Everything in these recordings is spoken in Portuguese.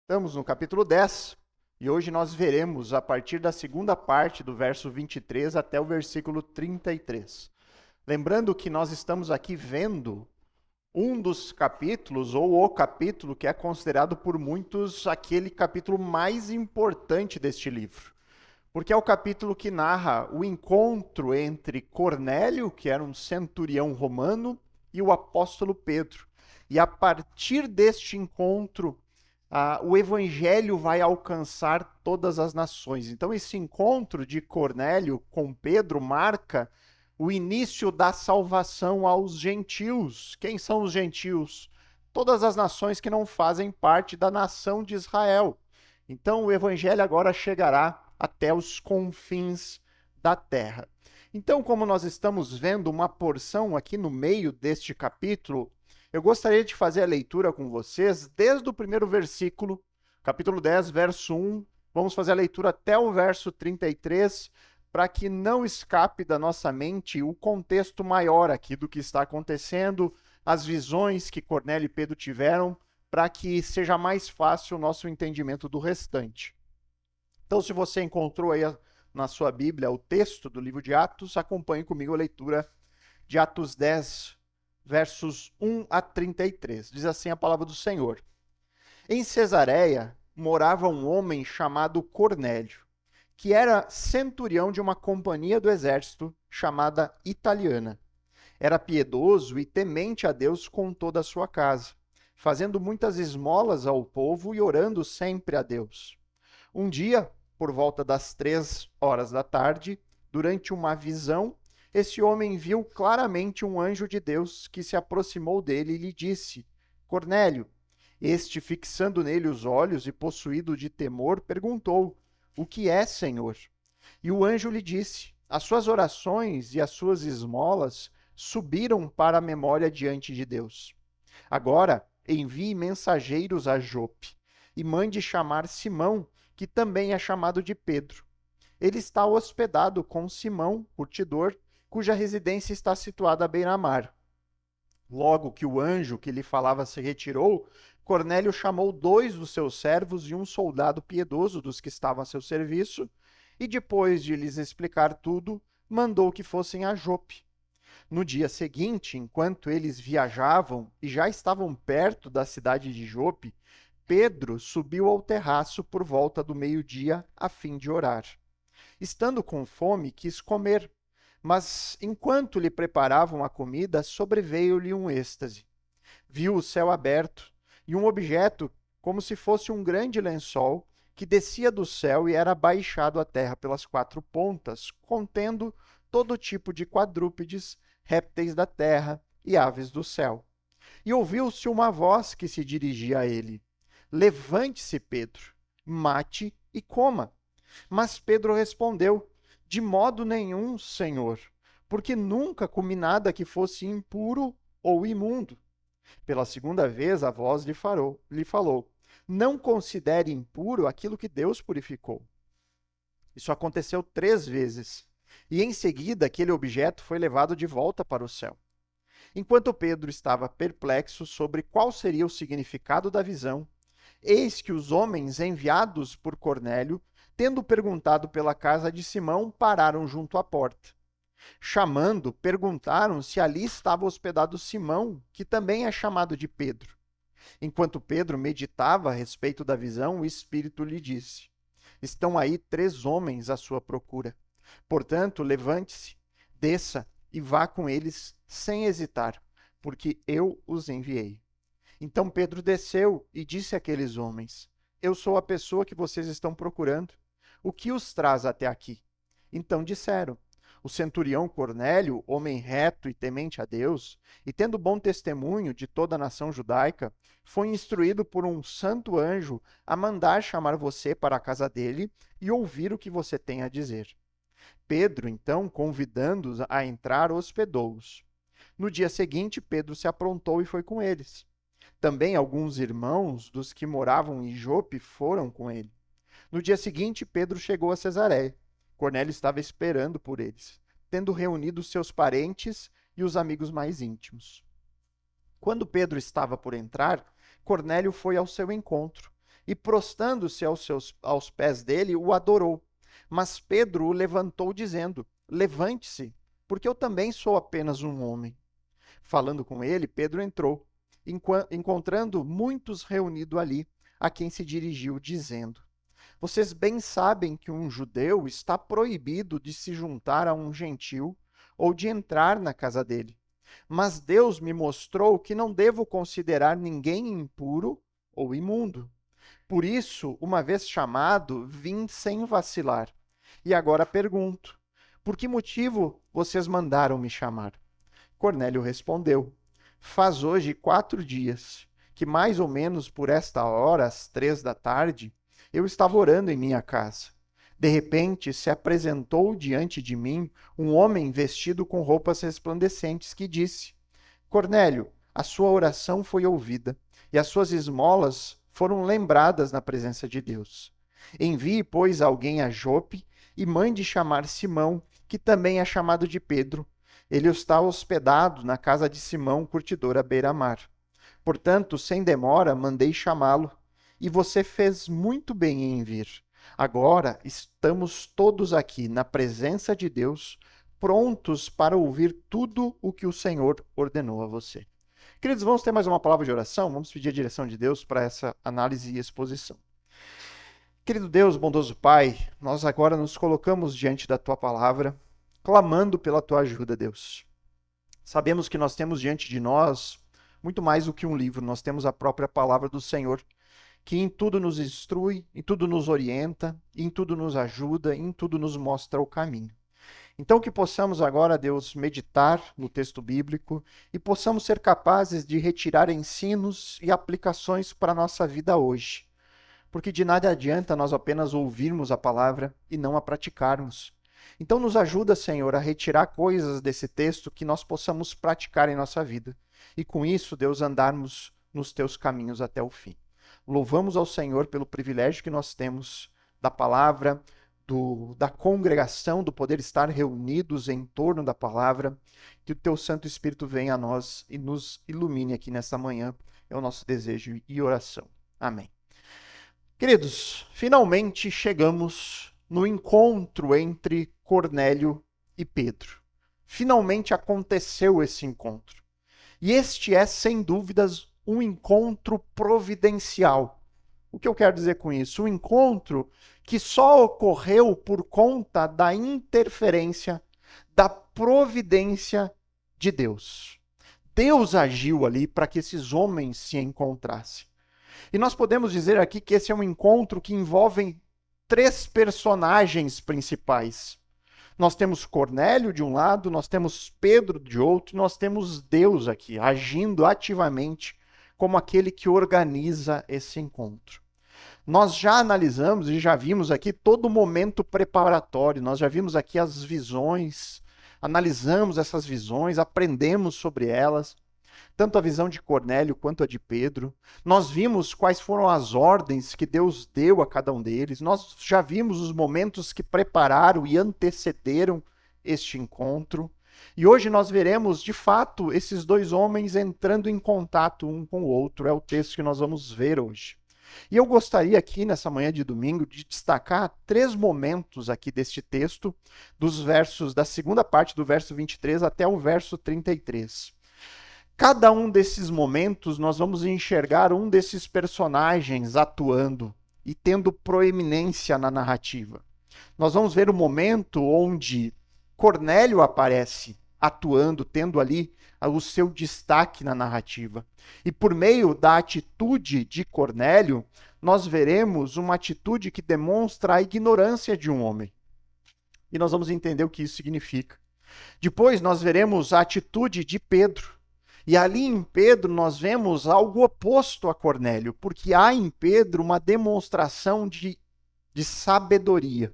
Estamos no capítulo 10 e hoje nós veremos a partir da segunda parte do verso 23 até o versículo 33. Lembrando que nós estamos aqui vendo um dos capítulos, ou o capítulo que é considerado por muitos aquele capítulo mais importante deste livro. Porque é o capítulo que narra o encontro entre Cornélio, que era um centurião romano, e o apóstolo Pedro. E a partir deste encontro, o evangelho vai alcançar todas as nações. Então, esse encontro de Cornélio com Pedro marca o início da salvação aos gentios. Quem são os gentios? Todas as nações que não fazem parte da nação de Israel. Então, o evangelho agora chegará até os confins da terra. Então, como nós estamos vendo uma porção aqui no meio deste capítulo, eu gostaria de fazer a leitura com vocês desde o primeiro versículo, capítulo 10, verso 1. Vamos fazer a leitura até o verso 33, para que não escape da nossa mente o contexto maior aqui do que está acontecendo, as visões que Cornélio e Pedro tiveram, para que seja mais fácil o nosso entendimento do restante. Então, se você encontrou aí na sua Bíblia o texto do livro de Atos, acompanhe comigo a leitura de Atos 10, versos 1 a 33. Diz assim a palavra do Senhor. Em Cesareia morava um homem chamado Cornélio, que era centurião de uma companhia do exército chamada Italiana. Era piedoso e temente a Deus com toda a sua casa, fazendo muitas esmolas ao povo e orando sempre a Deus. Um dia, por volta das 3 horas da tarde, durante uma visão, esse homem viu claramente um anjo de Deus que se aproximou dele e lhe disse: Cornélio. Este, fixando nele os olhos e possuído de temor, perguntou: O que é, Senhor? E o anjo lhe disse: As suas orações e as suas esmolas subiram para a memória diante de Deus. Agora, envie mensageiros a Jope e mande chamar Simão, que também é chamado de Pedro. Ele está hospedado com Simão, curtidor, cuja residência está situada à beira-mar. Logo que o anjo que lhe falava se retirou, Cornélio chamou 2 dos seus servos e um soldado piedoso dos que estavam a seu serviço, e depois de lhes explicar tudo, mandou que fossem a Jope. No dia seguinte, enquanto eles viajavam e já estavam perto da cidade de Jope, Pedro subiu ao terraço por volta do meio-dia a fim de orar. Estando com fome, quis comer, mas enquanto lhe preparavam a comida, sobreveio-lhe um êxtase. Viu o céu aberto e um objeto, como se fosse um grande lençol, que descia do céu e era baixado à terra pelas 4 pontas, contendo todo tipo de quadrúpedes, répteis da terra e aves do céu. E ouviu-se uma voz que se dirigia a ele: Levante-se, Pedro, mate e coma. Mas Pedro respondeu: De modo nenhum, Senhor, porque nunca comi nada que fosse impuro ou imundo. Pela segunda vez a voz lhe falou: Não considere impuro aquilo que Deus purificou. Isso aconteceu 3 vezes, e em seguida aquele objeto foi levado de volta para o céu. Enquanto Pedro estava perplexo sobre qual seria o significado da visão, eis que os homens enviados por Cornélio, tendo perguntado pela casa de Simão, pararam junto à porta. Chamando, perguntaram se ali estava hospedado Simão, que também é chamado de Pedro. Enquanto Pedro meditava a respeito da visão, o Espírito lhe disse: Estão aí 3 homens à sua procura. Portanto, levante-se, desça e vá com eles sem hesitar, porque eu os enviei. Então Pedro desceu e disse àqueles homens: Eu sou a pessoa que vocês estão procurando. O que os traz até aqui? Então disseram: O centurião Cornélio, homem reto e temente a Deus, e tendo bom testemunho de toda a nação judaica, foi instruído por um santo anjo a mandar chamar você para a casa dele e ouvir o que você tem a dizer. Pedro, então, convidando-os a entrar, hospedou-os. No dia seguinte, Pedro se aprontou e foi com eles. Também alguns irmãos dos que moravam em Jope foram com ele. No dia seguinte, Pedro chegou a Cesareia. Cornélio estava esperando por eles, tendo reunido seus parentes e os amigos mais íntimos. Quando Pedro estava por entrar, Cornélio foi ao seu encontro e prostrando-se aos pés dele, o adorou. Mas Pedro o levantou, dizendo: Levante-se, porque eu também sou apenas um homem. Falando com ele, Pedro entrou, encontrando muitos reunidos ali, a quem se dirigiu, dizendo: Vocês bem sabem que um judeu está proibido de se juntar a um gentil ou de entrar na casa dele. Mas Deus me mostrou que não devo considerar ninguém impuro ou imundo. Por isso, uma vez chamado, vim sem vacilar. E agora pergunto: por que motivo vocês mandaram me chamar? Cornélio respondeu: Faz hoje 4 dias, que mais ou menos por esta hora, às 3 da tarde, eu estava orando em minha casa. De repente se apresentou diante de mim um homem vestido com roupas resplandecentes que disse: Cornélio, a sua oração foi ouvida e as suas esmolas foram lembradas na presença de Deus. Envie, pois, alguém a Jope e mande chamar Simão, que também é chamado de Pedro. Ele está hospedado na casa de Simão, curtidor à beira-mar. Portanto, sem demora, mandei chamá-lo, e você fez muito bem em vir. Agora estamos todos aqui na presença de Deus, prontos para ouvir tudo o que o Senhor ordenou a você. Queridos, vamos ter mais uma palavra de oração? Vamos pedir a direção de Deus para essa análise e exposição. Querido Deus, bondoso Pai, nós agora nos colocamos diante da Tua palavra, clamando pela Tua ajuda, Deus. Sabemos que nós temos diante de nós muito mais do que um livro, nós temos a própria palavra do Senhor, que em tudo nos instrui, em tudo nos orienta, em tudo nos ajuda, em tudo nos mostra o caminho. Então que possamos agora, Deus, meditar no texto bíblico e possamos ser capazes de retirar ensinos e aplicações para a nossa vida hoje. Porque de nada adianta nós apenas ouvirmos a palavra e não a praticarmos. Então nos ajuda, Senhor, a retirar coisas desse texto que nós possamos praticar em nossa vida. E com isso, Deus, andarmos nos teus caminhos até o fim. Louvamos ao Senhor pelo privilégio que nós temos da palavra, da congregação, do poder estar reunidos em torno da palavra. Que o teu Santo Espírito venha a nós e nos ilumine aqui nesta manhã. É o nosso desejo e oração. Amém. Queridos, finalmente chegamos no encontro entre Cornélio e Pedro. Finalmente aconteceu esse encontro. E este é, sem dúvidas, um encontro providencial. O que eu quero dizer com isso? Um encontro que só ocorreu por conta da interferência, da providência de Deus. Deus agiu ali para que esses homens se encontrassem. E nós podemos dizer aqui que esse é um encontro que envolve 3 personagens principais. Nós temos Cornélio de um lado, nós temos Pedro de outro, nós temos Deus aqui, agindo ativamente como aquele que organiza esse encontro. Nós já analisamos e já vimos aqui todo o momento preparatório, nós já vimos aqui as visões, analisamos essas visões, aprendemos sobre elas, tanto a visão de Cornélio quanto a de Pedro. Nós vimos quais foram as ordens que Deus deu a cada um deles. Nós já vimos os momentos que prepararam e antecederam este encontro. E hoje nós veremos, de fato, esses 2 homens entrando em contato um com o outro. É o texto que nós vamos ver hoje. E eu gostaria aqui, nessa manhã de domingo, de destacar 3 momentos aqui deste texto, da segunda parte do verso 23 até o verso 33. Cada um desses momentos nós vamos enxergar um desses personagens atuando e tendo proeminência na narrativa. Nós vamos ver o momento onde Cornélio aparece atuando, tendo ali o seu destaque na narrativa. E por meio da atitude de Cornélio, nós veremos uma atitude que demonstra a ignorância de um homem. E nós vamos entender o que isso significa. Depois nós veremos a atitude de Pedro. E ali em Pedro nós vemos algo oposto a Cornélio, porque há em Pedro uma demonstração de sabedoria,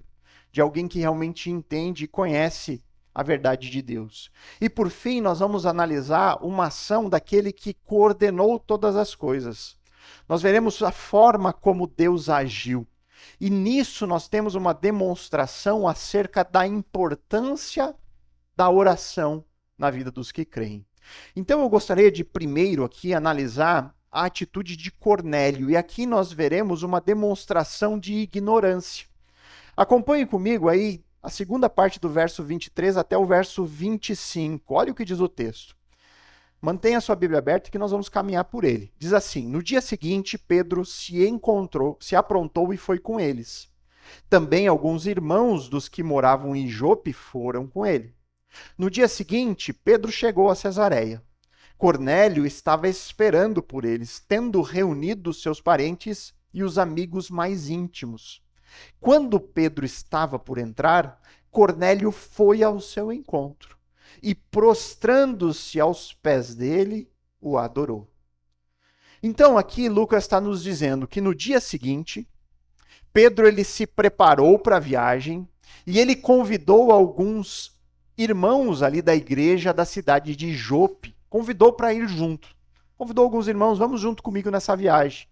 de alguém que realmente entende e conhece a verdade de Deus. E por fim nós vamos analisar uma ação daquele que coordenou todas as coisas. Nós veremos a forma como Deus agiu. E nisso nós temos uma demonstração acerca da importância da oração na vida dos que creem. Então eu gostaria de primeiro aqui analisar a atitude de Cornélio. E aqui nós veremos uma demonstração de ignorância. Acompanhe comigo aí a segunda parte do verso 23 até o verso 25. Olha o que diz o texto. Mantenha sua Bíblia aberta que nós vamos caminhar por ele. Diz assim: no dia seguinte, Pedro se aprontou e foi com eles. Também alguns irmãos dos que moravam em Jope foram com ele. No dia seguinte, Pedro chegou a Cesareia. Cornélio estava esperando por eles, tendo reunido seus parentes e os amigos mais íntimos. Quando Pedro estava por entrar, Cornélio foi ao seu encontro e, prostrando-se aos pés dele, o adorou. Então, aqui Lucas está nos dizendo que no dia seguinte, Pedro ele se preparou para a viagem e ele convidou alguns irmãos ali da igreja da cidade de Jope, convidou para ir junto. Convidou alguns irmãos, vamos junto comigo nessa viagem.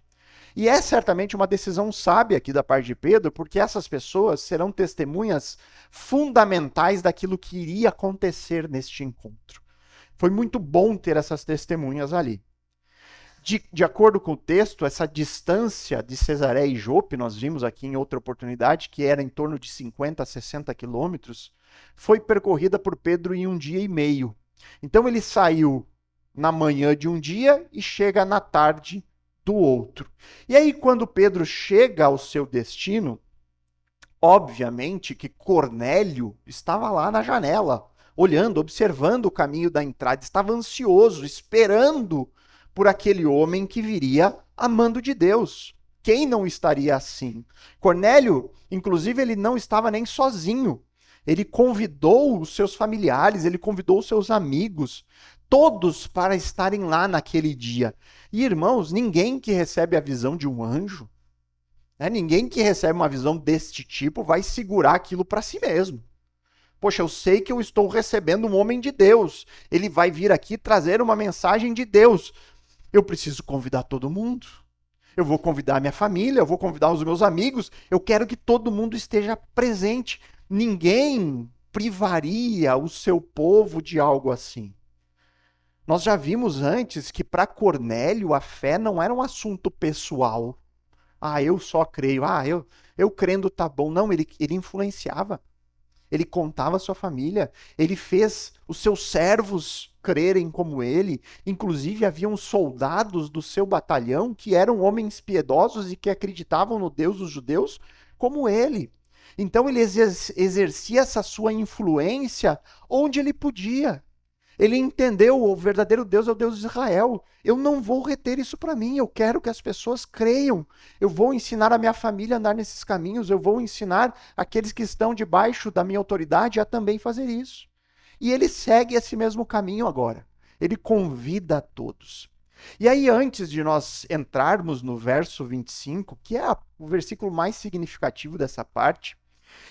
E é certamente uma decisão sábia aqui da parte de Pedro, porque essas pessoas serão testemunhas fundamentais daquilo que iria acontecer neste encontro. Foi muito bom ter essas testemunhas ali. De acordo com o texto, essa distância de Cesareia e Jope, nós vimos aqui em outra oportunidade, que era em torno de 50 a 60 quilômetros, foi percorrida por Pedro em 1 dia e meio. Então ele saiu na manhã de um dia e chega na tarde do outro. E aí, quando Pedro chega ao seu destino, obviamente que Cornélio estava lá na janela, olhando, observando o caminho da entrada, estava ansioso, esperando por aquele homem que viria amando de Deus. Quem não estaria assim? Cornélio, inclusive, ele não estava nem sozinho. Ele convidou os seus familiares, ele convidou os seus amigos, todos para estarem lá naquele dia. E, irmãos, ninguém que recebe a visão de um anjo, ninguém que recebe uma visão deste tipo vai segurar aquilo para si mesmo. Poxa, eu sei que eu estou recebendo um homem de Deus. Ele vai vir aqui trazer uma mensagem de Deus. Eu preciso convidar todo mundo. Eu vou convidar a minha família, eu vou convidar os meus amigos. Eu quero que todo mundo esteja presente. Ninguém privaria o seu povo de algo assim. Nós já vimos antes que para Cornélio a fé não era um assunto pessoal. Eu só creio. Eu crendo tá bom. Não, ele influenciava. Ele contava a sua família. Ele fez os seus servos crerem como ele. Inclusive, haviam soldados do seu batalhão que eram homens piedosos e que acreditavam no Deus dos judeus como ele. Então, ele exercia essa sua influência onde ele podia. Ele entendeu, o verdadeiro Deus é o Deus de Israel. Eu não vou reter isso para mim, eu quero que as pessoas creiam. Eu vou ensinar a minha família a andar nesses caminhos, eu vou ensinar aqueles que estão debaixo da minha autoridade a também fazer isso. E ele segue esse mesmo caminho agora. Ele convida a todos. E aí, antes de nós entrarmos no verso 25, que é o versículo mais significativo dessa parte,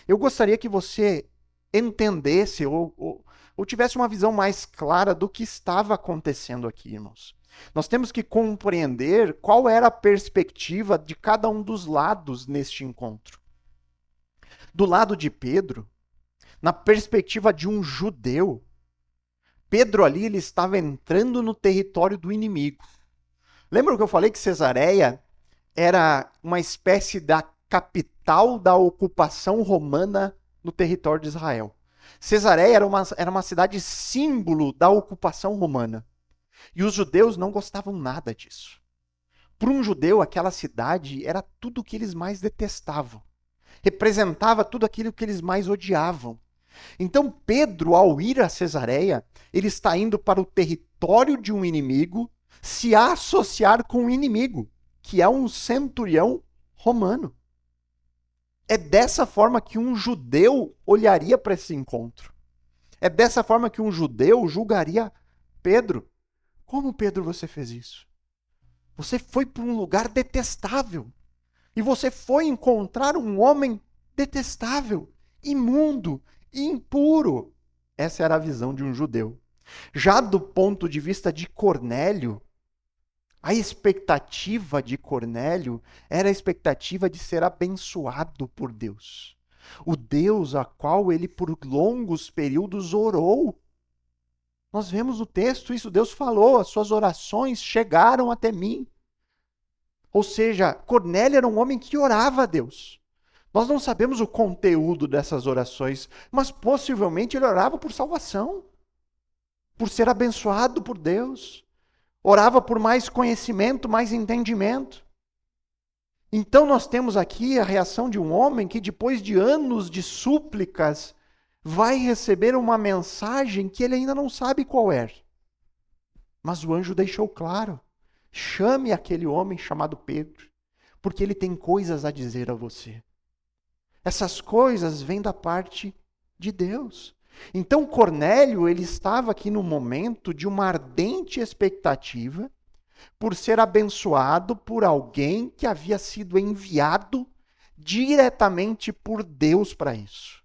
eu gostaria que você entendesse ou tivesse uma visão mais clara do que estava acontecendo aqui, irmãos. Nós temos que compreender qual era a perspectiva de cada um dos lados neste encontro. Do lado de Pedro, na perspectiva de um judeu, Pedro ali ele estava entrando no território do inimigo. Lembra que eu falei que Cesareia era uma espécie da capital da ocupação romana no território de Israel? Cesareia era uma cidade símbolo da ocupação romana. E os judeus não gostavam nada disso. Para um judeu, aquela cidade era tudo o que eles mais detestavam. Representava tudo aquilo que eles mais odiavam. Então Pedro, ao ir a Cesareia, ele está indo para o território de um inimigo, se associar com um inimigo, que é um centurião romano. É dessa forma que um judeu olharia para esse encontro. É dessa forma que um judeu julgaria Pedro. Como, Pedro, você fez isso? Você foi para um lugar detestável. E você foi encontrar um homem detestável, imundo e impuro. Essa era a visão de um judeu. Já do ponto de vista de Cornélio, a expectativa de Cornélio era a expectativa de ser abençoado por Deus. O Deus a qual ele por longos períodos orou. Nós vemos no texto isso, Deus falou, as suas orações chegaram até mim. Ou seja, Cornélio era um homem que orava a Deus. Nós não sabemos o conteúdo dessas orações, mas possivelmente ele orava por salvação, por ser abençoado por Deus. Orava por mais conhecimento, mais entendimento. Então nós temos aqui a reação de um homem que depois de anos de súplicas vai receber uma mensagem que ele ainda não sabe qual é. Mas o anjo deixou claro: chame aquele homem chamado Pedro, porque ele tem coisas a dizer a você. Essas coisas vêm da parte de Deus. Então Cornélio, ele estava aqui no momento de uma ardente expectativa por ser abençoado por alguém que havia sido enviado diretamente por Deus para isso.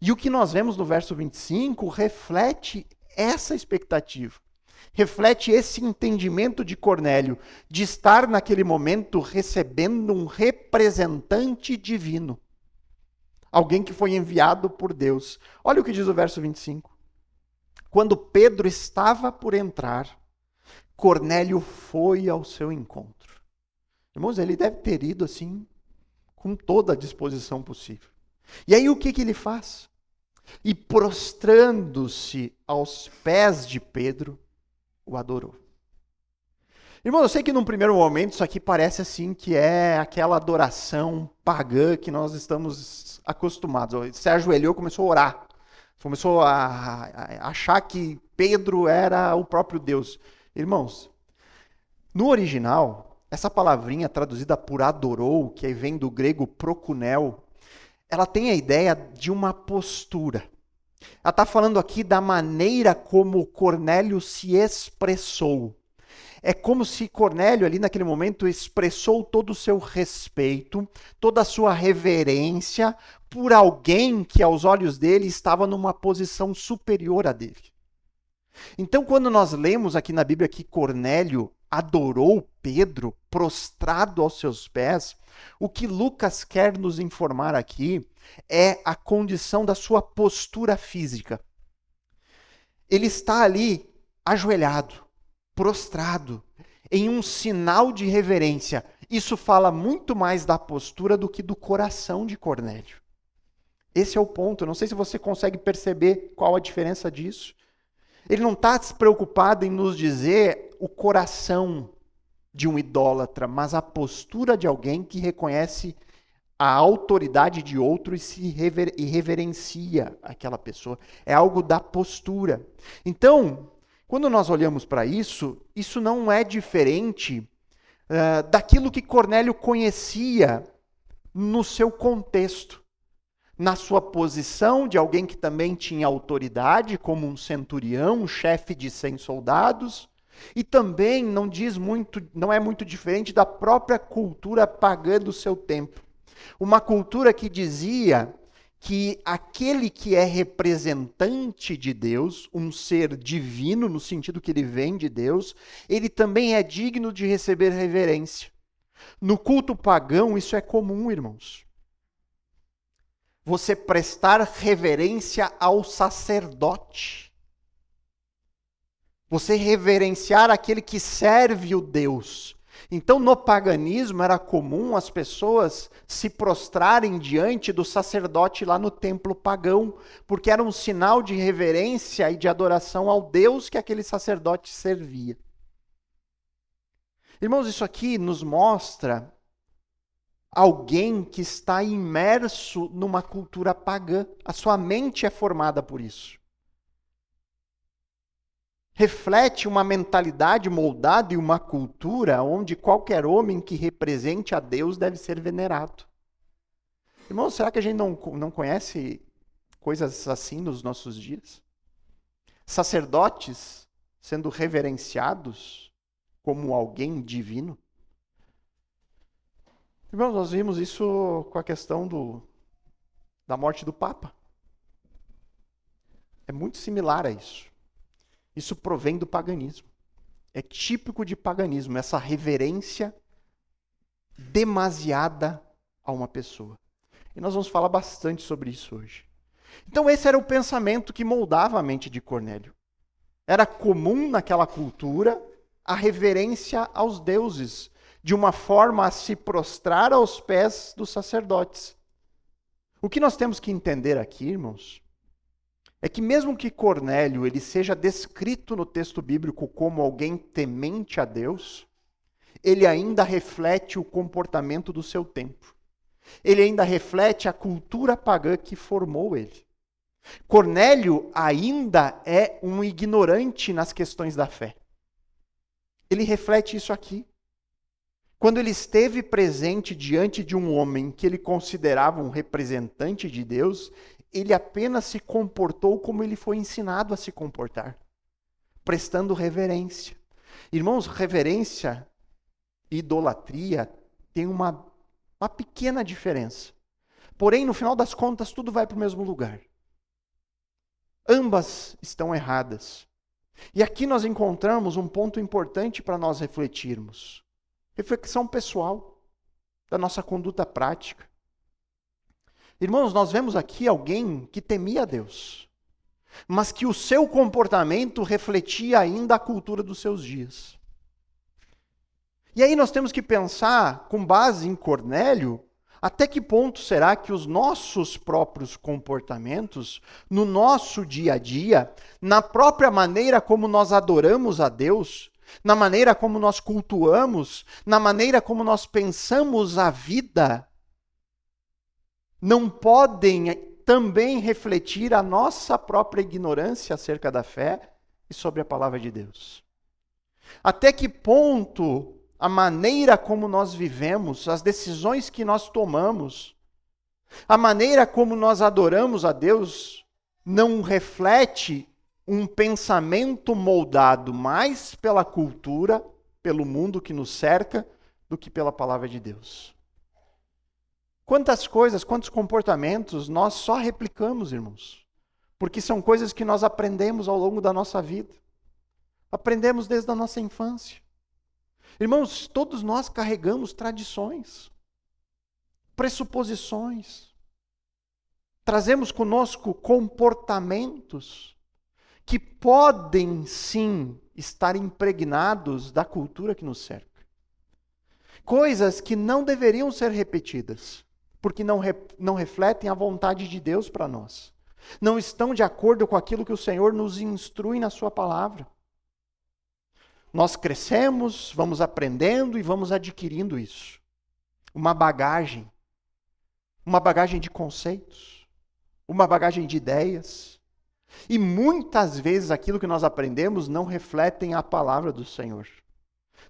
E o que nós vemos no verso 25 reflete essa expectativa. Reflete esse entendimento de Cornélio, de estar naquele momento recebendo um representante divino. Alguém que foi enviado por Deus. Olha o que diz o verso 25. Quando Pedro estava por entrar, Cornélio foi ao seu encontro. Irmãos, ele deve ter ido assim, com toda a disposição possível. E aí o que ele faz? E prostrando-se aos pés de Pedro, o adorou. Irmão, eu sei que num primeiro momento isso aqui parece assim que é aquela adoração pagã que nós estamos acostumados. Ele se ajoelhou, começou a orar. Começou a achar que Pedro era o próprio Deus. Irmãos, no original, essa palavrinha traduzida por adorou, que vem do grego prokunel, ela tem a ideia de uma postura. Ela está falando aqui da maneira como Cornélio se expressou. É como se Cornélio, ali naquele momento, expressou todo o seu respeito, toda a sua reverência por alguém que, aos olhos dele, estava numa posição superior a dele. Então, quando nós lemos aqui na Bíblia que Cornélio adorou Pedro, prostrado aos seus pés, o que Lucas quer nos informar aqui é a condição da sua postura física. Ele está ali ajoelhado, prostrado, em um sinal de reverência. Isso fala muito mais da postura do que do coração de Cornélio. Esse é o ponto. Não sei se você consegue perceber qual a diferença disso. Ele não está preocupado em nos dizer o coração de um idólatra, mas a postura de alguém que reconhece a autoridade de outro e reverencia aquela pessoa. É algo da postura. Então, quando nós olhamos para isso, isso não é diferente daquilo que Cornélio conhecia no seu contexto. Na sua posição de alguém que também tinha autoridade, como um centurião, um chefe de 100 soldados, e também não é muito diferente da própria cultura pagã do seu tempo. Uma cultura que dizia que aquele que é representante de Deus, um ser divino, no sentido que ele vem de Deus, ele também é digno de receber reverência. No culto pagão, isso é comum, irmãos. Você prestar reverência ao sacerdote. Você reverenciar aquele que serve o Deus. Então, no paganismo, era comum as pessoas se prostrarem diante do sacerdote lá no templo pagão, porque era um sinal de reverência e de adoração ao Deus que aquele sacerdote servia. Irmãos, isso aqui nos mostra alguém que está imerso numa cultura pagã. A sua mente é formada por isso. Reflete uma mentalidade moldada e uma cultura onde qualquer homem que represente a Deus deve ser venerado. Irmãos, será que a gente não conhece coisas assim nos nossos dias? Sacerdotes sendo reverenciados como alguém divino? Irmãos, nós vimos isso com a questão da morte do Papa. É muito similar a isso. Isso provém do paganismo. É típico de paganismo, essa reverência demasiada a uma pessoa. E nós vamos falar bastante sobre isso hoje. Então esse era o pensamento que moldava a mente de Cornélio. Era comum naquela cultura a reverência aos deuses. de uma forma a se prostrar aos pés dos sacerdotes. O que nós temos que entender aqui, irmãos, é que mesmo que Cornélio ele seja descrito no texto bíblico como alguém temente a Deus, ele ainda reflete o comportamento do seu tempo. Ele ainda reflete a cultura pagã que formou ele. Cornélio ainda é um ignorante nas questões da fé. Ele reflete isso aqui. Quando ele esteve presente diante de um homem que ele considerava um representante de Deus, ele apenas se comportou como ele foi ensinado a se comportar, prestando reverência. Irmãos, reverência e idolatria têm uma pequena diferença. Porém, no final das contas, tudo vai para o mesmo lugar. Ambas estão erradas. E aqui nós encontramos um ponto importante para nós refletirmos. Reflexão pessoal da nossa conduta prática. Irmãos, nós vemos aqui alguém que temia a Deus, mas que o seu comportamento refletia ainda a cultura dos seus dias. E aí nós temos que pensar, com base em Cornélio, até que ponto será que os nossos próprios comportamentos, no nosso dia a dia, na própria maneira como nós adoramos a Deus, na maneira como nós cultuamos, na maneira como nós pensamos a vida, não podem também refletir a nossa própria ignorância acerca da fé e sobre a palavra de Deus? Até que ponto a maneira como nós vivemos, as decisões que nós tomamos, a maneira como nós adoramos a Deus, não reflete um pensamento moldado mais pela cultura, pelo mundo que nos cerca, do que pela palavra de Deus? Quantas coisas, quantos comportamentos nós só replicamos, irmãos? Porque são coisas que nós aprendemos ao longo da nossa vida. Aprendemos desde a nossa infância. Irmãos, todos nós carregamos tradições, pressuposições, trazemos conosco comportamentos que podem sim estar impregnados da cultura que nos cerca. Coisas que não deveriam ser repetidas, porque não refletem a vontade de Deus para nós. Não estão de acordo com aquilo que o Senhor nos instrui na sua palavra. Nós crescemos, vamos aprendendo e vamos adquirindo isso. Uma bagagem de conceitos, uma bagagem de ideias. E muitas vezes aquilo que nós aprendemos não refletem a palavra do Senhor.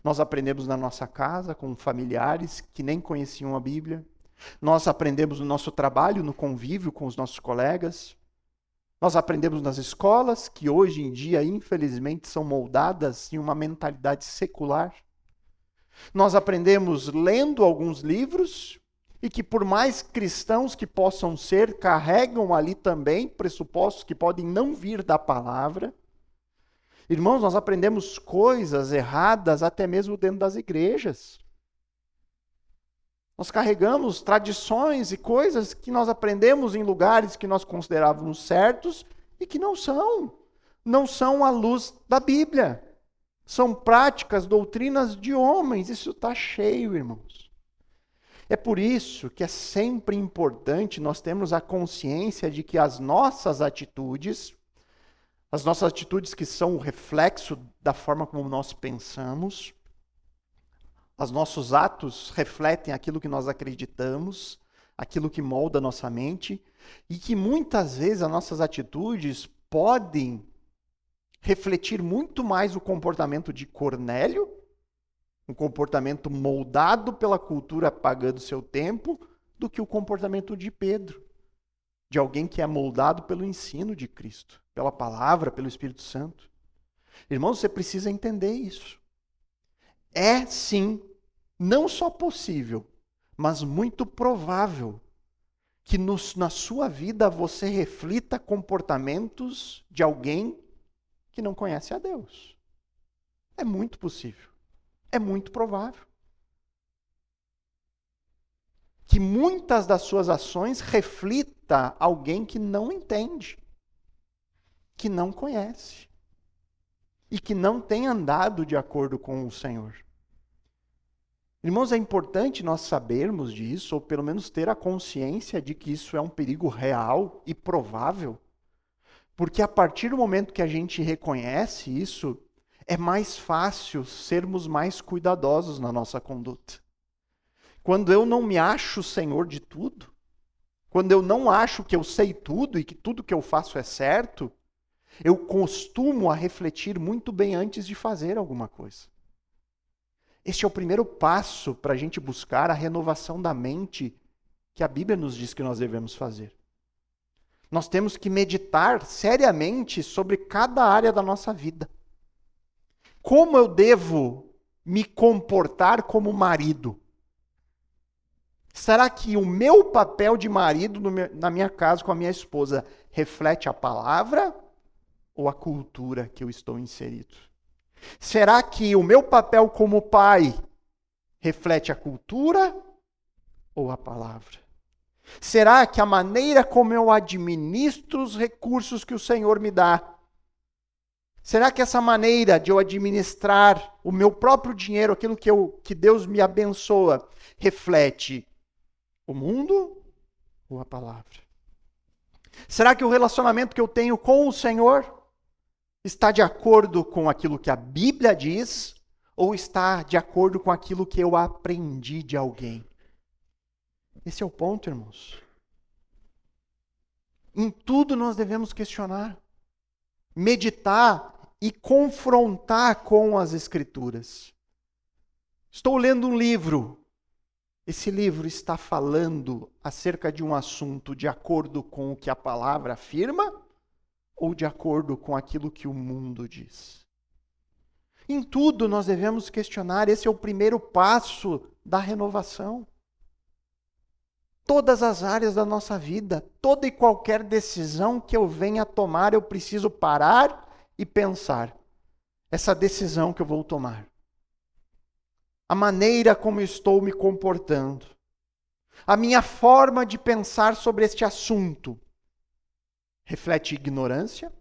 Nós aprendemos na nossa casa, com familiares que nem conheciam a Bíblia. Nós aprendemos no nosso trabalho, no convívio com os nossos colegas. Nós aprendemos nas escolas, que hoje em dia, infelizmente, são moldadas em uma mentalidade secular. Nós aprendemos lendo alguns livros, e que por mais cristãos que possam ser, carregam ali também pressupostos que podem não vir da palavra. Irmãos, nós aprendemos coisas erradas até mesmo dentro das igrejas. Nós carregamos tradições e coisas que nós aprendemos em lugares que nós considerávamos certos e que não são. Não são à luz da Bíblia. São práticas, doutrinas de homens. Isso está cheio, irmãos. É por isso que é sempre importante nós termos a consciência de que as nossas atitudes que são o reflexo da forma como nós pensamos, os nossos atos refletem aquilo que nós acreditamos, aquilo que molda a nossa mente, e que muitas vezes as nossas atitudes podem refletir muito mais o comportamento de Cornélio, um comportamento moldado pela cultura pagã do seu tempo, do que o comportamento de Pedro, de alguém que é moldado pelo ensino de Cristo, pela palavra, pelo Espírito Santo. Irmãos, você precisa entender isso. É sim, não só possível, mas muito provável que na sua vida você reflita comportamentos de alguém que não conhece a Deus. É muito possível. É muito provável. Que muitas das suas ações reflita alguém que não entende, que não conhece e que não tem andado de acordo com o Senhor. Irmãos, é importante nós sabermos disso, ou pelo menos ter a consciência de que isso é um perigo real e provável, porque a partir do momento que a gente reconhece isso, é mais fácil sermos mais cuidadosos na nossa conduta. Quando eu não me acho senhor de tudo, quando eu não acho que eu sei tudo e que tudo que eu faço é certo, eu costumo a refletir muito bem antes de fazer alguma coisa. Este é o primeiro passo para a gente buscar a renovação da mente que a Bíblia nos diz que nós devemos fazer. Nós temos que meditar seriamente sobre cada área da nossa vida. Como eu devo me comportar como marido? Será que o meu papel de marido na minha casa com a minha esposa reflete a palavra ou a cultura que eu estou inserido? Será que o meu papel como pai reflete a cultura ou a palavra? Será que a maneira como eu administro os recursos que o Senhor me dá, será que essa maneira de eu administrar o meu próprio dinheiro, aquilo que Deus me abençoa, reflete o mundo ou a palavra? Será que o relacionamento que eu tenho com o Senhor está de acordo com aquilo que a Bíblia diz ou está de acordo com aquilo que eu aprendi de alguém? Esse é o ponto, irmãos. Em tudo nós devemos questionar, meditar e confrontar com as Escrituras. Estou lendo um livro. Esse livro está falando acerca de um assunto de acordo com o que a palavra afirma ou de acordo com aquilo que o mundo diz? Em tudo nós devemos questionar, esse é o primeiro passo da renovação. Todas as áreas da nossa vida, toda e qualquer decisão que eu venha tomar, eu preciso parar e pensar. Essa decisão que eu vou tomar. A maneira como eu estou me comportando. A minha forma de pensar sobre este assunto. Reflete ignorância?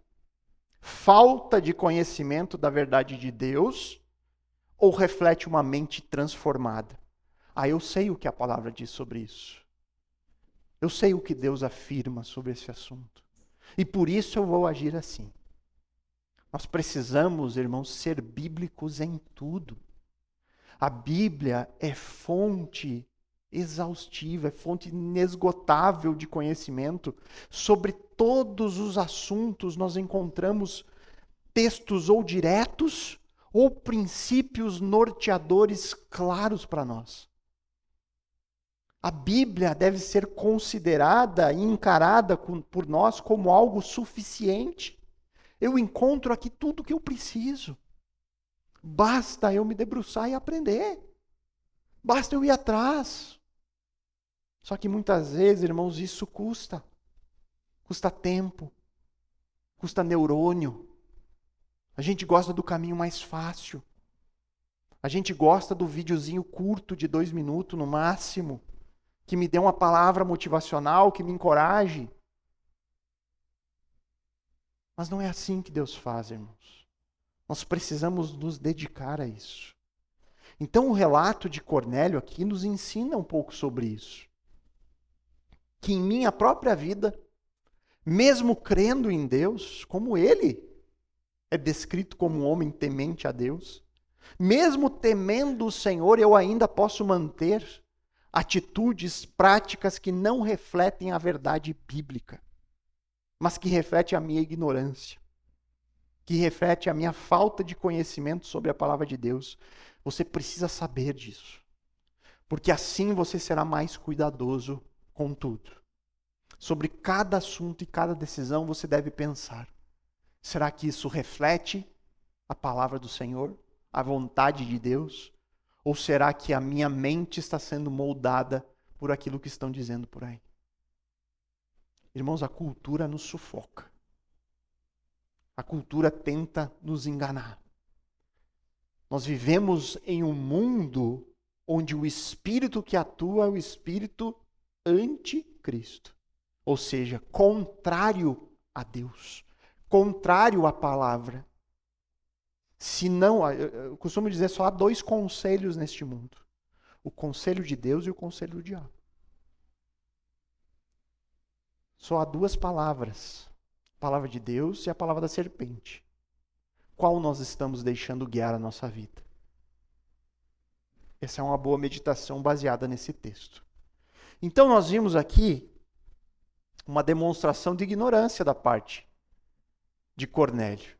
Falta de conhecimento da verdade de Deus? Ou reflete uma mente transformada? Eu sei o que a palavra diz sobre isso. Eu sei o que Deus afirma sobre esse assunto. E por isso eu vou agir assim. Nós precisamos, irmãos, ser bíblicos em tudo. A Bíblia é fonte exaustiva, é fonte inesgotável de conhecimento. Sobre todos os assuntos nós encontramos textos ou diretos ou princípios norteadores claros para nós. A Bíblia deve ser considerada e encarada por nós como algo suficiente. Eu encontro aqui tudo o que eu preciso. Basta eu me debruçar e aprender. Basta eu ir atrás. Só que muitas vezes, irmãos, isso custa. Custa tempo. Custa neurônio. A gente gosta do caminho mais fácil. A gente gosta do videozinho curto de 2 minutos no máximo, que me dê uma palavra motivacional, que me encoraje. Mas não é assim que Deus faz, irmãos. Nós precisamos nos dedicar a isso. Então o relato de Cornélio aqui nos ensina um pouco sobre isso. Que em minha própria vida, mesmo crendo em Deus, como ele é descrito como um homem temente a Deus, mesmo temendo o Senhor, eu ainda posso manter atitudes, práticas que não refletem a verdade bíblica, mas que refletem a minha ignorância, que refletem a minha falta de conhecimento sobre a palavra de Deus. Você precisa saber disso, porque assim você será mais cuidadoso com tudo. Sobre cada assunto e cada decisão você deve pensar: será que isso reflete a palavra do Senhor, a vontade de Deus? Ou será que a minha mente está sendo moldada por aquilo que estão dizendo por aí? Irmãos, a cultura nos sufoca. A cultura tenta nos enganar. Nós vivemos em um mundo onde o espírito que atua é o espírito anticristo. Ou seja, contrário a Deus, contrário à palavra. Se não, eu costumo dizer, só há 2 conselhos neste mundo. o conselho de Deus e o conselho do diabo. Só há duas palavras, a palavra de Deus e a palavra da serpente. Qual nós estamos deixando guiar a nossa vida? Essa é uma boa meditação baseada nesse texto. Então nós vimos aqui uma demonstração de ignorância da parte de Cornélio.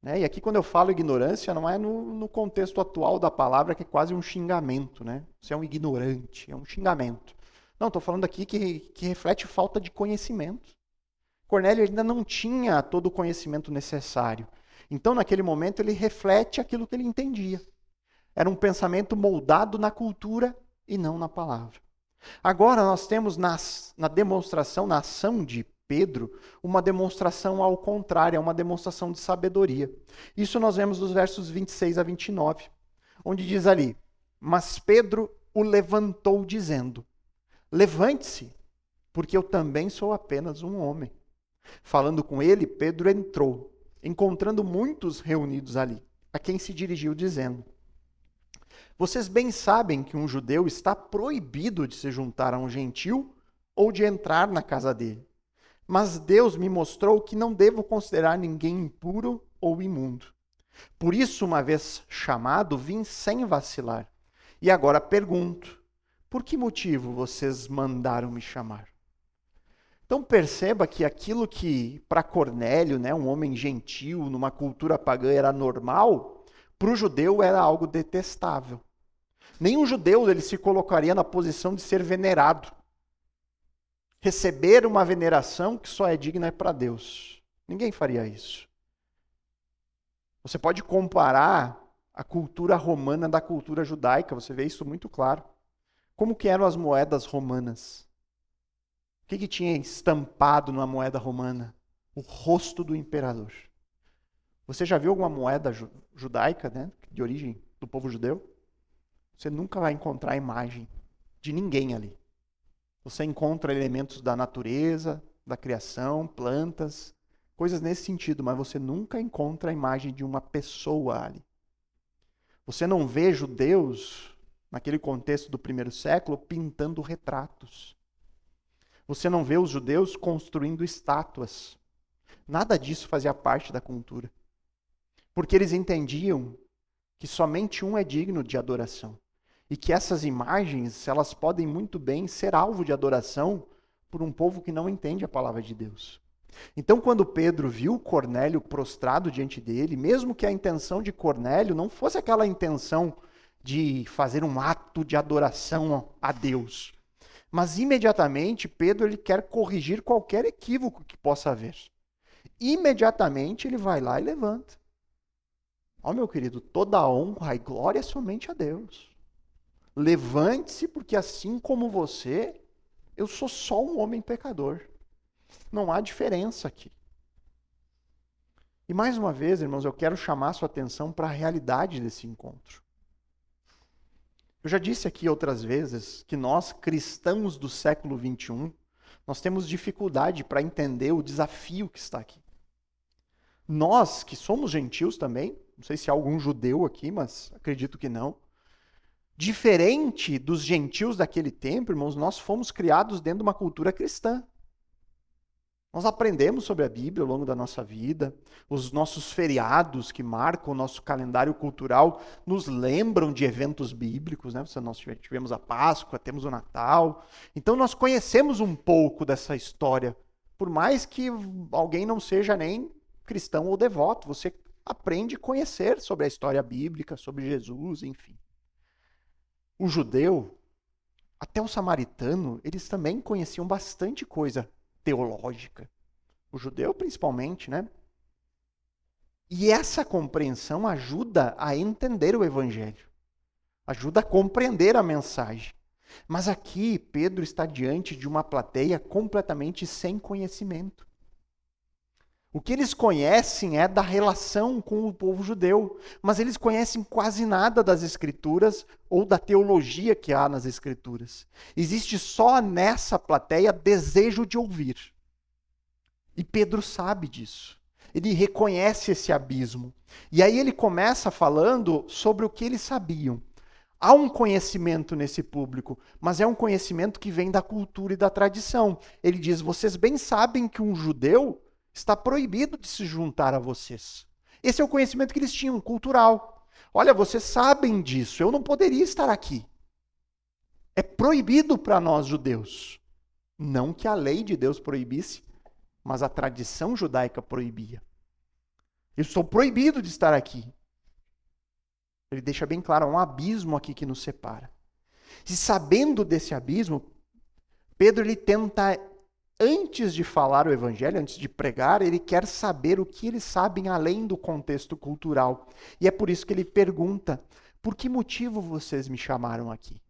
E aqui quando eu falo ignorância, não é no contexto atual da palavra, que é quase um xingamento. Você é um ignorante, é um xingamento. Não, estou falando aqui que reflete falta de conhecimento. Cornélio ainda não tinha todo o conhecimento necessário. Então, naquele momento, ele reflete aquilo que ele entendia. Era um pensamento moldado na cultura e não na palavra. Agora, nós temos na demonstração, na ação de Pedro, uma demonstração ao contrário, uma demonstração de sabedoria. Isso nós vemos nos versos 26 a 29, onde diz ali: mas Pedro o levantou dizendo: levante-se, porque eu também sou apenas um homem. Falando com ele, Pedro entrou, encontrando muitos reunidos ali, a quem se dirigiu dizendo: vocês bem sabem que um judeu está proibido de se juntar a um gentil ou de entrar na casa dele. Mas Deus me mostrou que não devo considerar ninguém impuro ou imundo. Por isso, uma vez chamado, vim sem vacilar. E agora pergunto: por que motivo vocês mandaram me chamar? Então perceba que aquilo que para Cornélio, um homem gentil, numa cultura pagã, era normal, para o judeu era algo detestável. Nenhum judeu ele se colocaria na posição de ser venerado. Receber uma veneração que só é digna para Deus. Ninguém faria isso. Você pode comparar a cultura romana da cultura judaica, você vê isso muito claro. Como que eram as moedas romanas? O que tinha estampado numa moeda romana? O rosto do imperador. Você já viu alguma moeda judaica, de origem do povo judeu? Você nunca vai encontrar a imagem de ninguém ali. Você encontra elementos da natureza, da criação, plantas, coisas nesse sentido, mas você nunca encontra a imagem de uma pessoa ali. Você não vê judeus, naquele contexto do primeiro século, pintando retratos. Você não vê os judeus construindo estátuas. Nada disso fazia parte da cultura. Porque eles entendiam que somente um é digno de adoração. E que essas imagens, elas podem muito bem ser alvo de adoração por um povo que não entende a palavra de Deus. Então, quando Pedro viu Cornélio prostrado diante dele, mesmo que a intenção de Cornélio não fosse aquela intenção de fazer um ato de adoração a Deus, mas imediatamente Pedro ele quer corrigir qualquer equívoco que possa haver. Imediatamente ele vai lá e levanta. Meu querido, toda a honra e glória é somente a Deus. Levante-se, porque assim como você, eu sou só um homem pecador. Não há diferença aqui. E mais uma vez, irmãos, eu quero chamar a sua atenção para a realidade desse encontro. Eu já disse aqui outras vezes que nós, cristãos do século XXI, nós temos dificuldade para entender o desafio que está aqui. Nós, que somos gentios também, não sei se há algum judeu aqui, mas acredito que não. Diferente dos gentios daquele tempo, irmãos, nós fomos criados dentro de uma cultura cristã. Nós aprendemos sobre a Bíblia ao longo da nossa vida. Os nossos feriados que marcam o nosso calendário cultural nos lembram de eventos bíblicos, Nós tivemos a Páscoa, temos o Natal. Então nós conhecemos um pouco dessa história. Por mais que alguém não seja nem cristão ou devoto, você aprende a conhecer sobre a história bíblica, sobre Jesus, enfim. O judeu, até o samaritano, eles também conheciam bastante coisa teológica. O judeu principalmente, E essa compreensão ajuda a entender o evangelho. Ajuda a compreender a mensagem. Mas aqui, Pedro está diante de uma plateia completamente sem conhecimento. O que eles conhecem é da relação com o povo judeu, mas eles conhecem quase nada das Escrituras ou da teologia que há nas Escrituras. Existe só nessa plateia desejo de ouvir. E Pedro sabe disso. Ele reconhece esse abismo. E aí ele começa falando sobre o que eles sabiam. Há um conhecimento nesse público, mas é um conhecimento que vem da cultura e da tradição. Ele diz: vocês bem sabem que um judeu está proibido de se juntar a vocês. Esse é o conhecimento que eles tinham, cultural. Olha, vocês sabem disso, eu não poderia estar aqui. É proibido para nós judeus. Não que a lei de Deus proibisse, mas a tradição judaica proibia. Eu sou proibido de estar aqui. Ele deixa bem claro, há um abismo aqui que nos separa. E sabendo desse abismo, Pedro ele tenta, antes de falar o evangelho, antes de pregar, ele quer saber o que eles sabem além do contexto cultural. E é por isso que ele pergunta: por que motivo vocês me chamaram aqui?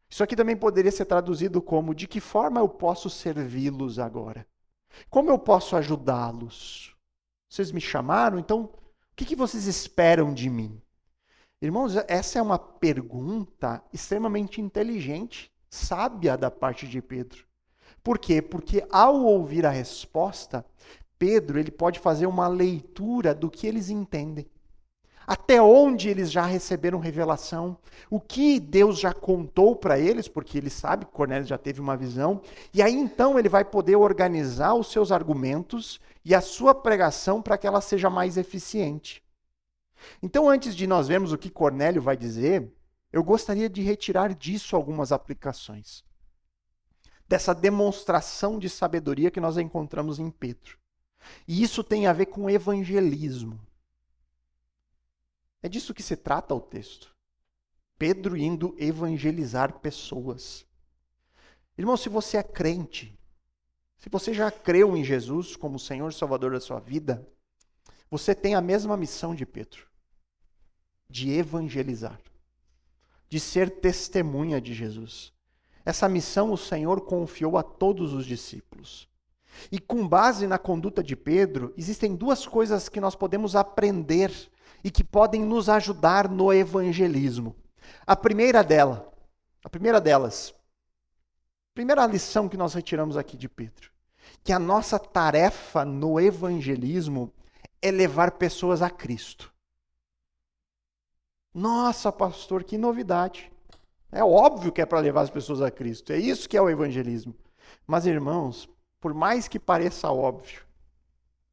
Isso aqui também poderia ser traduzido como: de que forma eu posso servi-los agora? Como eu posso ajudá-los? Vocês me chamaram, então o que vocês esperam de mim? Irmãos, essa é uma pergunta extremamente inteligente, sábia da parte de Pedro. Por quê? Porque ao ouvir a resposta, Pedro ele pode fazer uma leitura do que eles entendem. Até onde eles já receberam revelação, o que Deus já contou para eles, porque ele sabe que Cornélio já teve uma visão, e aí então ele vai poder organizar os seus argumentos e a sua pregação para que ela seja mais eficiente. Então, antes de nós vermos o que Cornélio vai dizer, eu gostaria de retirar disso algumas aplicações. Dessa demonstração de sabedoria que nós encontramos em Pedro. E isso tem a ver com evangelismo. É disso que se trata o texto. Pedro indo evangelizar pessoas. Irmão, se você é crente, se você já creu em Jesus como Senhor e Salvador da sua vida, você tem a mesma missão de Pedro, de evangelizar, de ser testemunha de Jesus. Essa missão o Senhor confiou a todos os discípulos. E com base na conduta de Pedro, existem duas coisas que nós podemos aprender e que podem nos ajudar no evangelismo. A primeira lição que nós retiramos aqui de Pedro, que a nossa tarefa no evangelismo é levar pessoas a Cristo. Nossa, pastor, que novidade. É óbvio que é para levar as pessoas a Cristo. É isso que é o evangelismo. Mas, irmãos, por mais que pareça óbvio,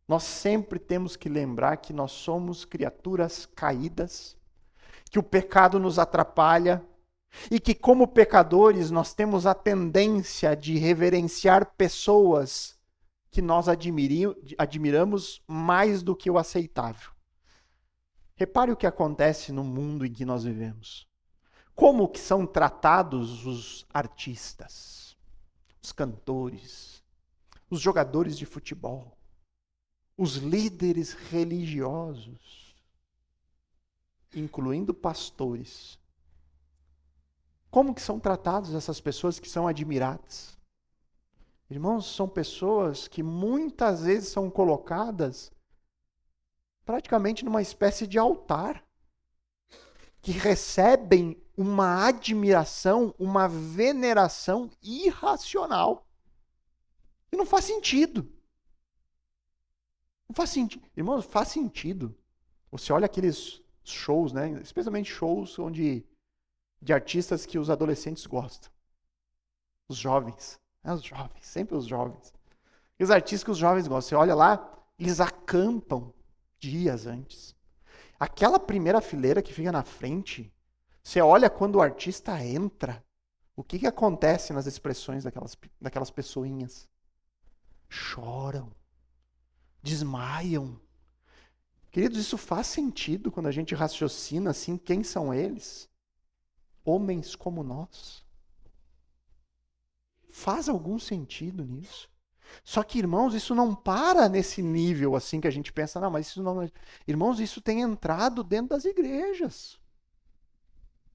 nós sempre temos que lembrar que nós somos criaturas caídas, que o pecado nos atrapalha e que, como pecadores, nós temos a tendência de reverenciar pessoas que nós admiramos mais do que o aceitável. Repare o que acontece no mundo em que nós vivemos. Como que são tratados os artistas, os cantores, os jogadores de futebol, os líderes religiosos, incluindo pastores. Como que são tratados essas pessoas que são admiradas? Irmãos, são pessoas que muitas vezes são colocadas praticamente numa espécie de altar, que recebem uma admiração, uma veneração irracional. E não faz sentido. Não faz sentido. Irmãos, faz sentido. Você olha aqueles shows, né? Especialmente shows de artistas que os adolescentes gostam. Os jovens. Os jovens, sempre os jovens. E os artistas que os jovens gostam. Você olha lá, eles acampam dias antes. Aquela primeira fileira que fica na frente, você olha quando o artista entra, o que acontece nas expressões daquelas pessoinhas? Choram, desmaiam. Queridos, isso faz sentido quando a gente raciocina assim, quem são eles? Homens como nós. Faz algum sentido nisso? Só que, irmãos, isso não para nesse nível assim que a gente pensa, não, mas isso não... Irmãos, isso tem entrado dentro das igrejas.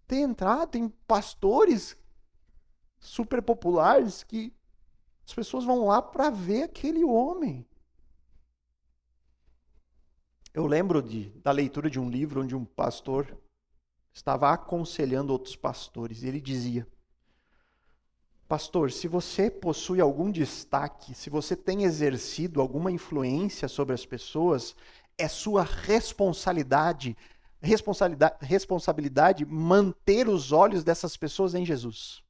Tem entrado, tem pastores super populares que as pessoas vão lá para ver aquele homem. Eu lembro da leitura de um livro onde um pastor estava aconselhando outros pastores e ele dizia: pastor, se você possui algum destaque, se você tem exercido alguma influência sobre as pessoas, é sua responsabilidade responsabilidade manter os olhos dessas pessoas em Jesus.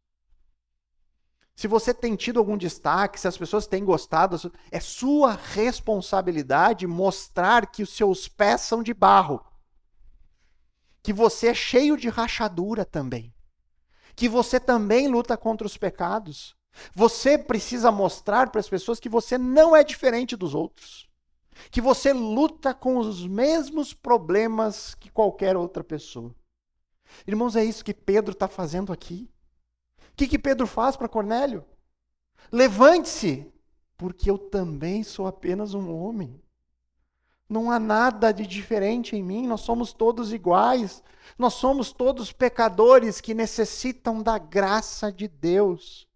Se você tem tido algum destaque, se as pessoas têm gostado, é sua responsabilidade mostrar que os seus pés são de barro. Que você é cheio de rachadura também. Que você também luta contra os pecados. Você precisa mostrar para as pessoas que você não é diferente dos outros. Que você luta com os mesmos problemas que qualquer outra pessoa. Irmãos, é isso que Pedro está fazendo aqui. O que Pedro faz para Cornélio? Levante-se, porque eu também sou apenas um homem. Não há nada de diferente em mim, nós somos todos iguais. Nós somos todos pecadores que necessitam da graça de Deus.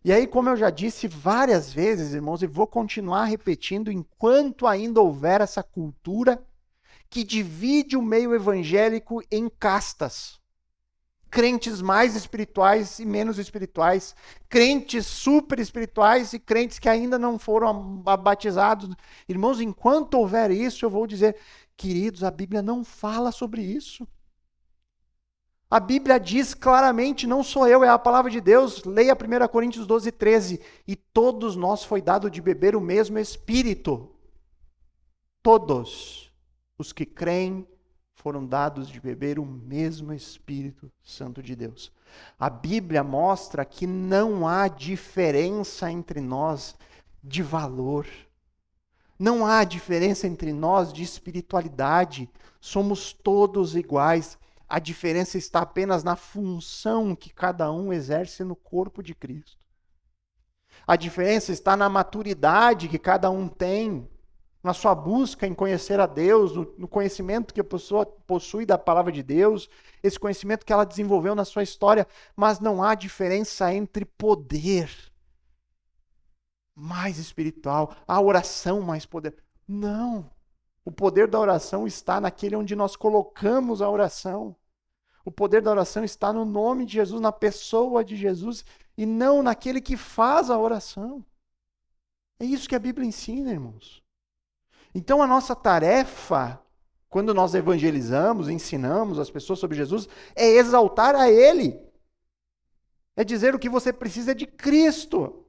E aí, como eu já disse várias vezes, irmãos, e vou continuar repetindo, enquanto ainda houver essa cultura que divide o meio evangélico em castas. Crentes mais espirituais e menos espirituais, crentes super espirituais e crentes que ainda não foram batizados. Irmãos, enquanto houver isso, eu vou dizer, queridos, a Bíblia não fala sobre isso. A Bíblia diz claramente, não sou eu, é a palavra de Deus. Leia 1 Coríntios 12, 13. E todos nós foi dado de beber o mesmo Espírito. Todos os que creem foram dados de beber o mesmo Espírito Santo de Deus. A Bíblia mostra que não há diferença entre nós de valor. Não há diferença entre nós de espiritualidade. Somos todos iguais. A diferença está apenas na função que cada um exerce no corpo de Cristo. A diferença está na maturidade que cada um tem, na sua busca em conhecer a Deus, no conhecimento que a pessoa possui da palavra de Deus, esse conhecimento que ela desenvolveu na sua história, mas não há diferença entre poder mais espiritual, a oração mais poder. Não. O poder da oração está naquele onde nós colocamos a oração. O poder da oração está no nome de Jesus, na pessoa de Jesus, e não naquele que faz a oração. É isso que a Bíblia ensina, irmãos. Então a nossa tarefa, quando nós evangelizamos, ensinamos as pessoas sobre Jesus, é exaltar a Ele. É dizer o que você precisa de Cristo.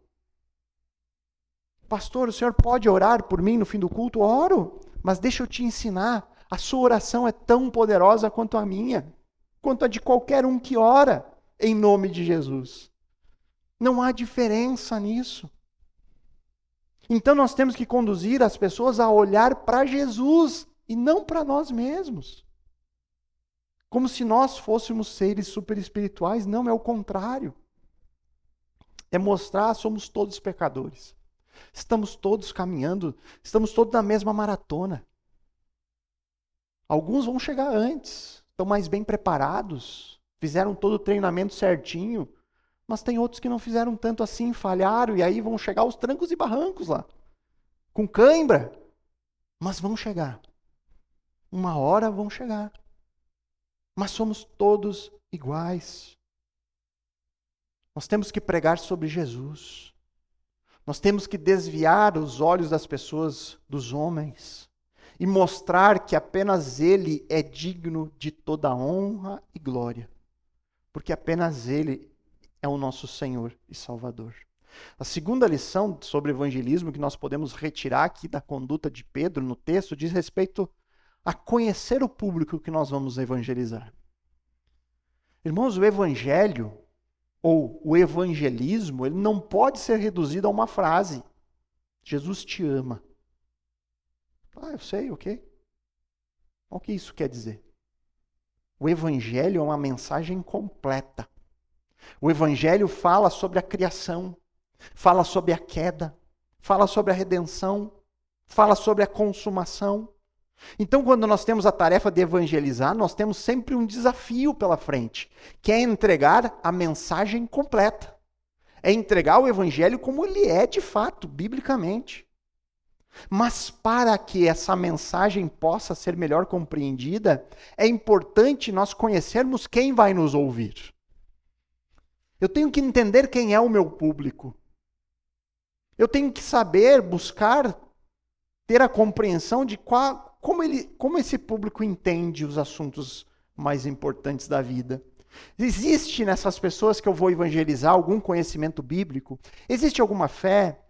Pastor, o senhor pode orar por mim no fim do culto? Oro, mas deixa eu te ensinar. A sua oração é tão poderosa quanto a minha, quanto a de qualquer um que ora em nome de Jesus. Não há diferença nisso. Então nós temos que conduzir as pessoas a olhar para Jesus e não para nós mesmos. Como se nós fôssemos seres super espirituais. Não, é o contrário. É mostrar que somos todos pecadores. Estamos todos caminhando, estamos todos na mesma maratona. Alguns vão chegar antes, estão mais bem preparados, fizeram todo o treinamento certinho, mas tem outros que não fizeram tanto assim, falharam, e aí vão chegar aos trancos e barrancos lá, com cãibra, mas vão chegar. Uma hora vão chegar. Mas somos todos iguais. Nós temos que pregar sobre Jesus. Nós temos que desviar os olhos das pessoas dos homens e mostrar que apenas Ele é digno de toda honra e glória, porque apenas Ele é o nosso Senhor e Salvador. A segunda lição sobre evangelismo que nós podemos retirar aqui da conduta de Pedro no texto diz respeito a conhecer o público que nós vamos evangelizar. Irmãos, o evangelho ou o evangelismo, ele não pode ser reduzido a uma frase. Jesus te ama. Ah, eu sei, ok. O que isso quer dizer? O evangelho é uma mensagem completa. O evangelho fala sobre a criação, fala sobre a queda, fala sobre a redenção, fala sobre a consumação. Então, quando nós temos a tarefa de evangelizar, nós temos sempre um desafio pela frente, que é entregar a mensagem completa. É entregar o evangelho como ele é de fato, biblicamente. Mas para que essa mensagem possa ser melhor compreendida, é importante nós conhecermos quem vai nos ouvir. Eu tenho que entender quem é o meu público. Eu tenho que saber, buscar, ter a compreensão de como esse público entende os assuntos mais importantes da vida? Existe nessas pessoas que eu vou evangelizar algum conhecimento bíblico? Existe alguma fé?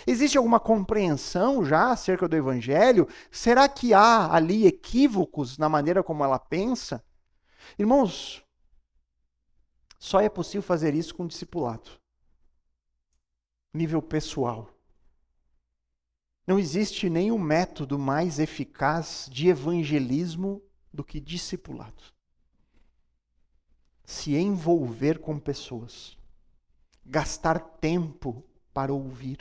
Existe alguma compreensão já acerca do evangelho? Será que há ali equívocos na maneira como ela pensa? Irmãos, só é possível fazer isso com discipulado. Nível pessoal. Não existe nenhum método mais eficaz de evangelismo do que discipulado. Se envolver com pessoas. Gastar tempo para ouvir.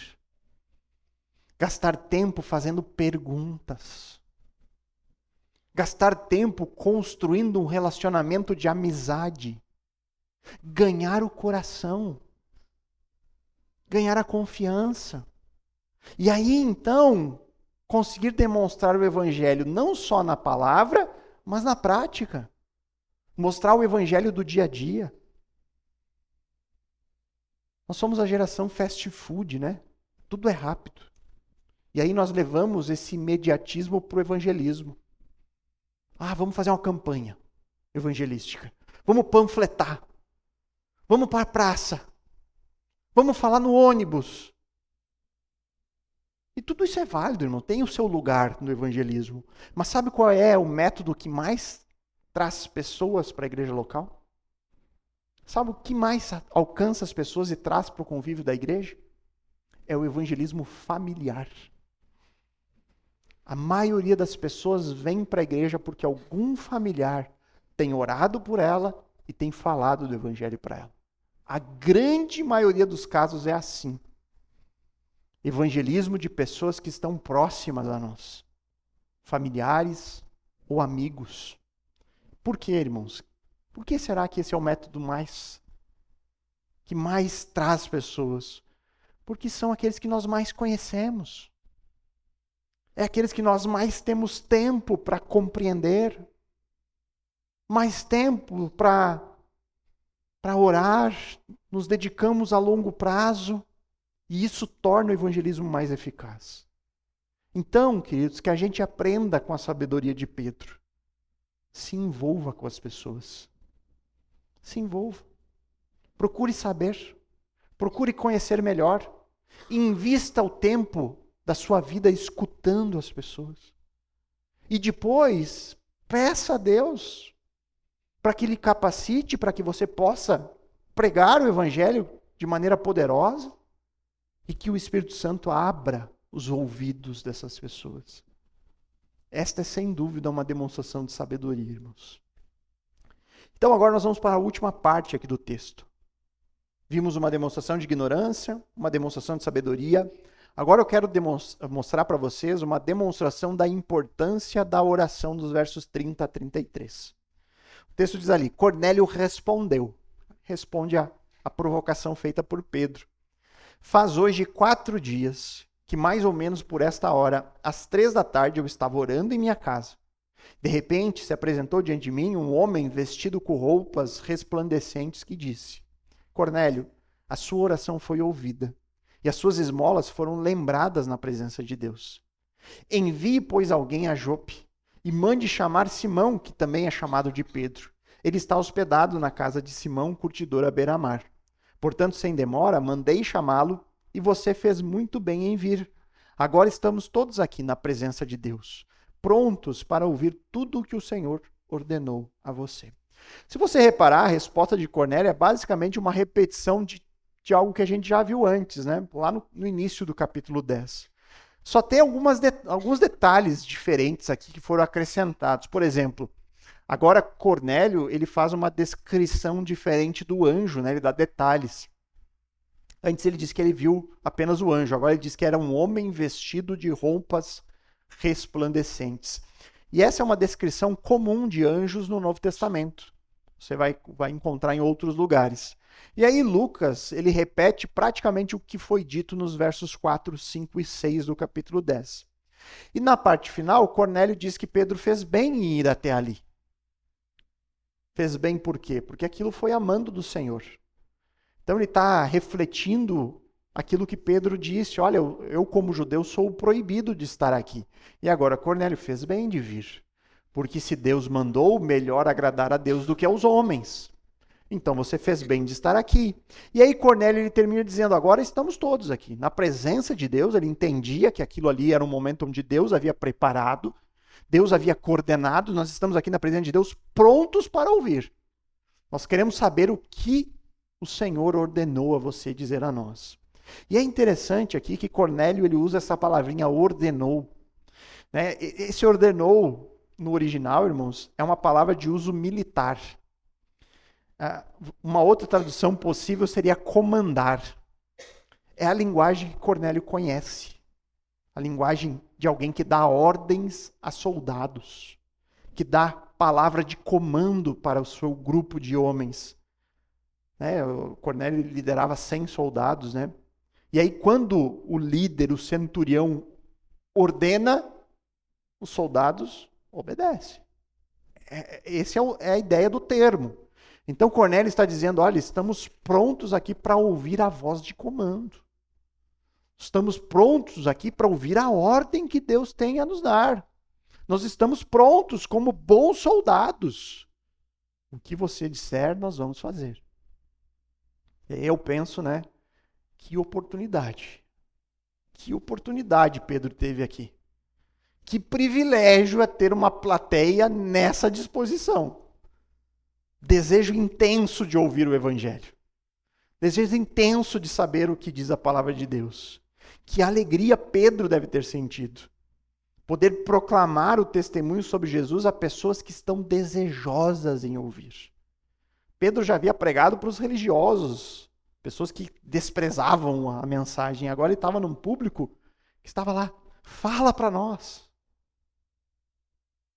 Gastar tempo fazendo perguntas. Gastar tempo construindo um relacionamento de amizade. Ganhar o coração. Ganhar a confiança. E aí, então, conseguir demonstrar o evangelho não só na palavra, mas na prática. Mostrar o evangelho do dia a dia. Nós somos a geração fast food, né? Tudo é rápido. E aí nós levamos esse imediatismo para o evangelismo. Vamos fazer uma campanha evangelística. Vamos panfletar. Vamos para a praça. Vamos falar no ônibus. E tudo isso é válido, irmão. Tem o seu lugar no evangelismo. Mas sabe qual é o método que mais traz pessoas para a igreja local? Sabe o que mais alcança as pessoas e traz para o convívio da igreja? É o evangelismo familiar. A maioria das pessoas vem para a igreja porque algum familiar tem orado por ela e tem falado do evangelho para ela. A grande maioria dos casos é assim. Evangelismo de pessoas que estão próximas a nós. Familiares ou amigos. Por quê, irmãos? Por que será que esse é o método que mais traz pessoas? Porque são aqueles que nós mais conhecemos. É aqueles que nós mais temos tempo para compreender. Mais tempo para orar. Nos dedicamos a longo prazo. E isso torna o evangelismo mais eficaz. Então, queridos, que a gente aprenda com a sabedoria de Pedro. Se envolva com as pessoas. Se envolva. Procure saber. Procure conhecer melhor. Invista o tempo da sua vida escutando as pessoas. E depois, peça a Deus para que lhe capacite, para que você possa pregar o evangelho de maneira poderosa. E que o Espírito Santo abra os ouvidos dessas pessoas. Esta é, sem dúvida, uma demonstração de sabedoria, irmãos. Então, agora nós vamos para a última parte aqui do texto. Vimos uma demonstração de ignorância, uma demonstração de sabedoria. Agora eu quero mostrar para vocês uma demonstração da importância da oração dos versos 30 a 33. O texto diz ali, Cornélio respondeu. Responde a provocação feita por Pedro. Faz hoje 4 dias que mais ou menos por esta hora, às 3 da tarde, eu estava orando em minha casa. De repente se apresentou diante de mim um homem vestido com roupas resplandecentes que disse, Cornélio, a sua oração foi ouvida e as suas esmolas foram lembradas na presença de Deus. Envie, pois, alguém a Jope e mande chamar Simão, que também é chamado de Pedro. Ele está hospedado na casa de Simão, curtidor à beira-mar. Portanto, sem demora, mandei chamá-lo e você fez muito bem em vir. Agora estamos todos aqui na presença de Deus, prontos para ouvir tudo o que o Senhor ordenou a você. Se você reparar, a resposta de Cornélio é basicamente uma repetição de algo que a gente já viu antes, né? Lá no início do capítulo 10. Só tem alguns detalhes diferentes aqui que foram acrescentados. Por exemplo, agora Cornélio ele faz uma descrição diferente do anjo, né? Ele dá detalhes. Antes ele disse que ele viu apenas o anjo, agora ele diz que era um homem vestido de roupas resplandecentes. E essa é uma descrição comum de anjos no Novo Testamento. Você vai encontrar em outros lugares. E aí Lucas, ele repete praticamente o que foi dito nos versos 4, 5 e 6 do capítulo 10. E na parte final, Cornélio diz que Pedro fez bem em ir até ali. Fez bem por quê? Porque aquilo foi a mando do Senhor. Então ele está refletindo aquilo que Pedro disse, olha, eu como judeu sou proibido de estar aqui. E agora Cornélio fez bem de vir, porque se Deus mandou, melhor agradar a Deus do que aos homens. Então você fez bem de estar aqui. E aí Cornélio ele termina dizendo, agora estamos todos aqui, na presença de Deus. Ele entendia que aquilo ali era um momento onde Deus havia preparado, Deus havia coordenado, nós estamos aqui na presença de Deus prontos para ouvir. Nós queremos saber o que o Senhor ordenou a você dizer a nós. E é interessante aqui que Cornélio ele usa essa palavrinha ordenou. Né? Esse ordenou, no original, irmãos, é uma palavra de uso militar. Uma outra tradução possível seria comandar. É a linguagem que Cornélio conhece. A linguagem de alguém que dá ordens a soldados, que dá palavra de comando para o seu grupo de homens. Né? O Cornélio liderava 100 soldados, né? E aí quando o líder, o centurião, ordena, os soldados obedecem. Essa é a ideia do termo. Então Cornélio está dizendo, olha, estamos prontos aqui para ouvir a voz de comando. Estamos prontos aqui para ouvir a ordem que Deus tem a nos dar. Nós estamos prontos como bons soldados. O que você disser, nós vamos fazer. E aí eu penso, né? Que oportunidade. Que oportunidade Pedro teve aqui. Que privilégio é ter uma plateia nessa disposição. Desejo intenso de ouvir o Evangelho. Desejo intenso de saber o que diz a palavra de Deus. Que alegria Pedro deve ter sentido. Poder proclamar o testemunho sobre Jesus a pessoas que estão desejosas em ouvir. Pedro já havia pregado para os religiosos, pessoas que desprezavam a mensagem. Agora ele estava num público que estava lá. Fala para nós.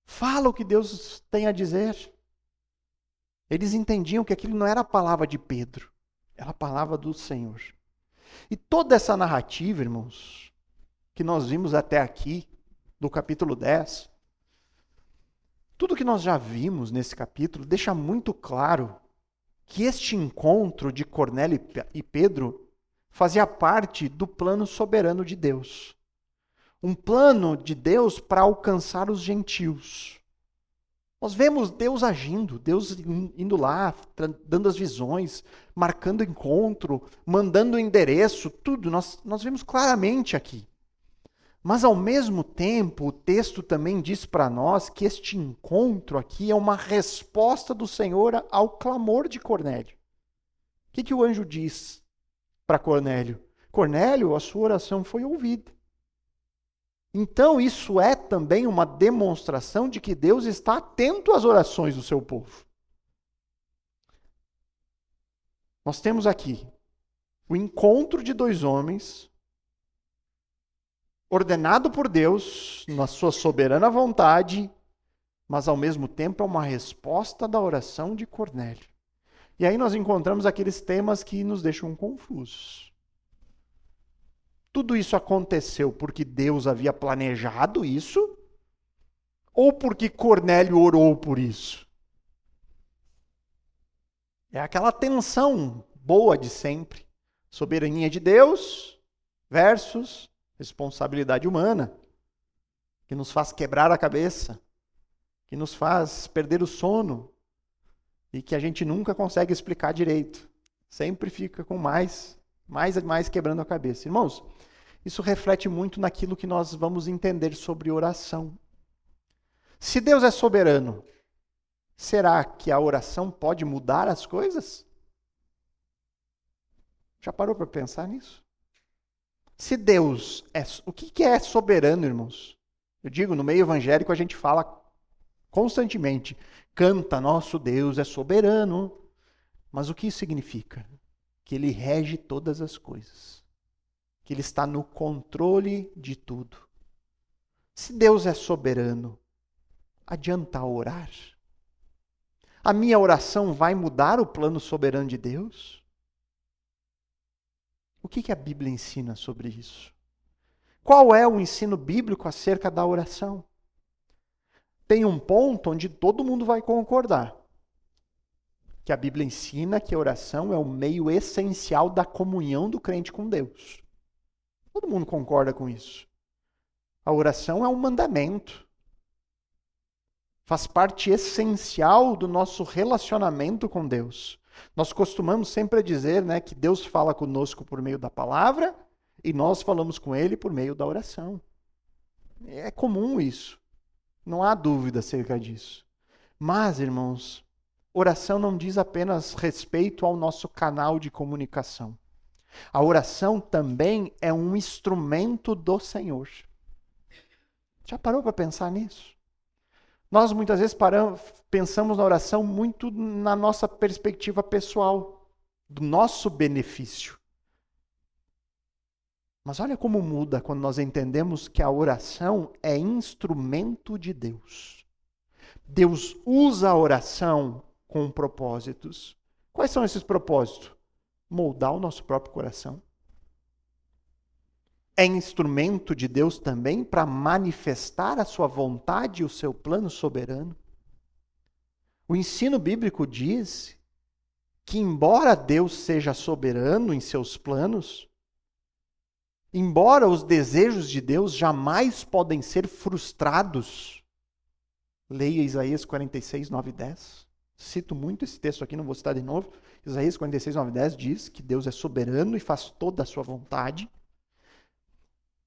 Fala o que Deus tem a dizer. Eles entendiam que aquilo não era a palavra de Pedro, era a palavra do Senhor. E toda essa narrativa, irmãos, que nós vimos até aqui, do capítulo 10, tudo que nós já vimos nesse capítulo deixa muito claro que este encontro de Cornélio e Pedro fazia parte do plano soberano de Deus. Um plano de Deus para alcançar os gentios. Nós vemos Deus agindo, Deus indo lá, dando as visões, marcando encontro, mandando o endereço, tudo, nós vemos claramente aqui. Mas ao mesmo tempo, o texto também diz para nós que este encontro aqui é uma resposta do Senhor ao clamor de Cornélio. O que o anjo diz para Cornélio? Cornélio, a sua oração foi ouvida. Então, isso é também uma demonstração de que Deus está atento às orações do seu povo. Nós temos aqui o encontro de dois homens, ordenado por Deus, na sua soberana vontade, mas ao mesmo tempo é uma resposta da oração de Cornélio. E aí nós encontramos aqueles temas que nos deixam confusos. Tudo isso aconteceu porque Deus havia planejado isso? Ou porque Cornélio orou por isso? É aquela tensão boa de sempre. Soberania de Deus versus responsabilidade humana, que nos faz quebrar a cabeça, que nos faz perder o sono e que a gente nunca consegue explicar direito. Sempre fica com mais quebrando a cabeça. Irmãos, isso reflete muito naquilo que nós vamos entender sobre oração. Se Deus é soberano, será que a oração pode mudar as coisas? Já parou para pensar nisso? Se Deus é... O que é soberano, irmãos? Eu digo, no meio evangélico a gente fala constantemente, canta, nosso Deus é soberano. Mas o que isso significa? Que Ele rege todas as coisas. Que Ele está no controle de tudo. Se Deus é soberano, adianta orar? A minha oração vai mudar o plano soberano de Deus? O que a Bíblia ensina sobre isso? Qual é o ensino bíblico acerca da oração? Tem um ponto onde todo mundo vai concordar. que a Bíblia ensina que a oração é o meio essencial da comunhão do crente com Deus. Todo mundo concorda com isso. A oração é um mandamento. Faz parte essencial do nosso relacionamento com Deus. Nós costumamos sempre dizer, né, que Deus fala conosco por meio da palavra e nós falamos com Ele por meio da oração. É comum isso. Não há dúvida acerca disso. Mas, irmãos, oração não diz apenas respeito ao nosso canal de comunicação. A oração também é um instrumento do Senhor. Já parou para pensar nisso? Nós muitas vezes pensamos na oração muito na nossa perspectiva pessoal, do nosso benefício. Mas olha como muda quando nós entendemos que a oração é instrumento de Deus. Deus usa a oração com propósitos. Quais são esses propósitos? Moldar o nosso próprio coração. É instrumento de Deus também para manifestar a sua vontade e o seu plano soberano. O ensino bíblico diz que, embora Deus seja soberano em seus planos, embora os desejos de Deus jamais podem ser frustrados, leia Isaías 46, 9 e 10. Cito muito esse texto aqui, não vou citar de novo. Isaías 46, 9 e 10 diz que Deus é soberano e faz toda a sua vontade.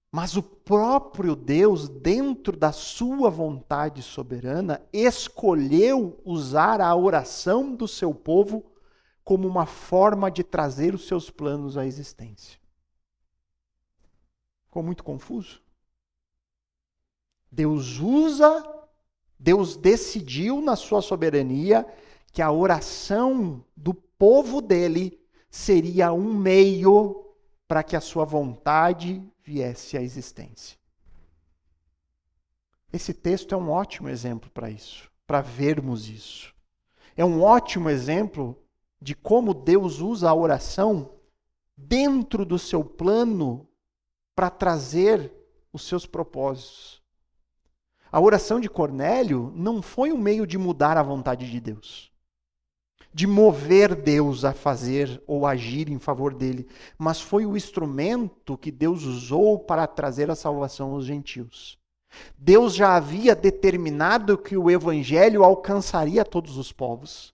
Mas o próprio Deus, dentro da sua vontade soberana, escolheu usar a oração do seu povo como uma forma de trazer os seus planos à existência. Ficou muito confuso? Deus decidiu na sua soberania que a oração do povo dele seria um meio para que a sua vontade viesse à existência. Esse texto é um ótimo exemplo para isso, para vermos isso. É um ótimo exemplo de como Deus usa a oração dentro do seu plano para trazer os seus propósitos. A oração de Cornélio não foi um meio de mudar a vontade de Deus, de mover Deus a fazer ou agir em favor dele, mas foi o instrumento que Deus usou para trazer a salvação aos gentios. Deus já havia determinado que o evangelho alcançaria todos os povos.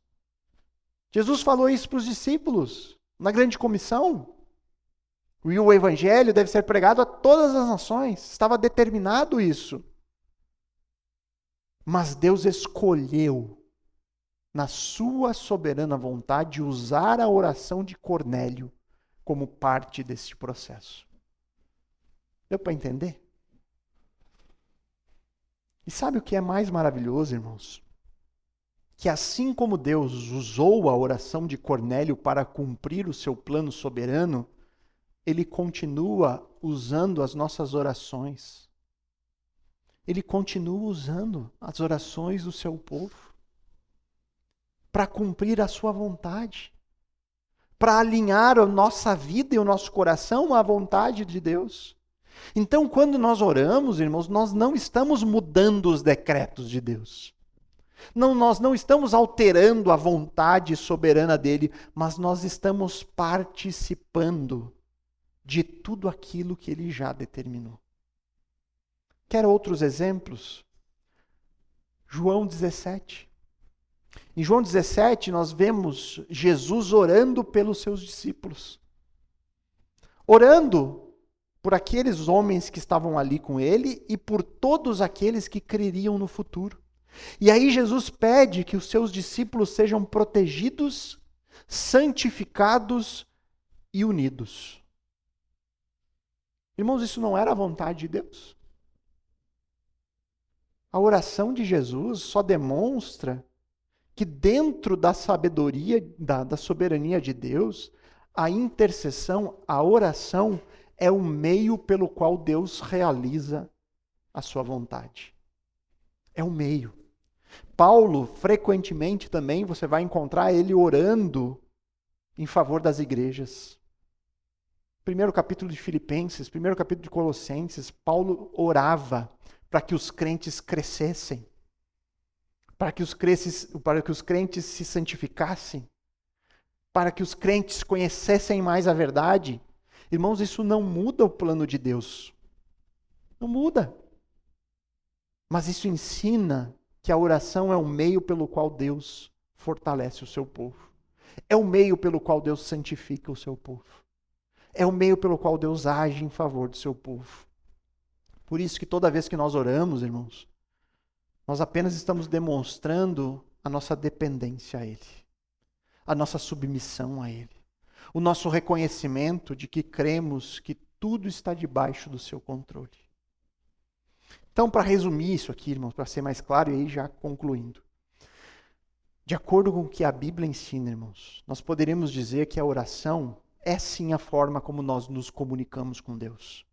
Jesus falou isso para os discípulos na grande comissão. E o evangelho deve ser pregado a todas as nações. Estava determinado isso. Mas Deus escolheu, na sua soberana vontade, usar a oração de Cornélio como parte desse processo. Deu para entender? E sabe o que é mais maravilhoso, irmãos? Que assim como Deus usou a oração de Cornélio para cumprir o seu plano soberano, Ele continua usando as nossas orações. Ele continua usando as orações do seu povo para cumprir a sua vontade, para alinhar a nossa vida e o nosso coração à vontade de Deus. Então, quando nós oramos, irmãos, nós não estamos mudando os decretos de Deus. Não, nós não estamos alterando a vontade soberana dele, mas nós estamos participando de tudo aquilo que ele já determinou. Quer outros exemplos? João 17. Em João 17, nós vemos Jesus orando pelos seus discípulos. Orando por aqueles homens que estavam ali com ele e por todos aqueles que creriam no futuro. E aí Jesus pede que os seus discípulos sejam protegidos, santificados e unidos. Irmãos, isso não era a vontade de Deus? A oração de Jesus só demonstra que dentro da sabedoria, da soberania de Deus, a intercessão, a oração, é o meio pelo qual Deus realiza a sua vontade. É o meio. Paulo, frequentemente também, você vai encontrar ele orando em favor das igrejas. Primeiro capítulo de Filipenses, primeiro capítulo de Colossenses, Paulo orava para que os crentes crescessem, para que os crentes se santificassem. para que os crentes conhecessem mais a verdade. Irmãos, isso não muda o plano de Deus. Não muda. Mas isso ensina que a oração é o meio pelo qual Deus fortalece o seu povo. É o meio pelo qual Deus santifica o seu povo. É o meio pelo qual Deus age em favor do seu povo. Por isso que toda vez que nós oramos, irmãos, nós apenas estamos demonstrando a nossa dependência a Ele, a nossa submissão a Ele, o nosso reconhecimento de que cremos que tudo está debaixo do seu controle. Então, para resumir isso aqui, irmãos, para ser mais claro e aí já concluindo. De acordo com o que a Bíblia ensina, irmãos, nós poderíamos dizer que a oração é sim a forma como nós nos comunicamos com Deus.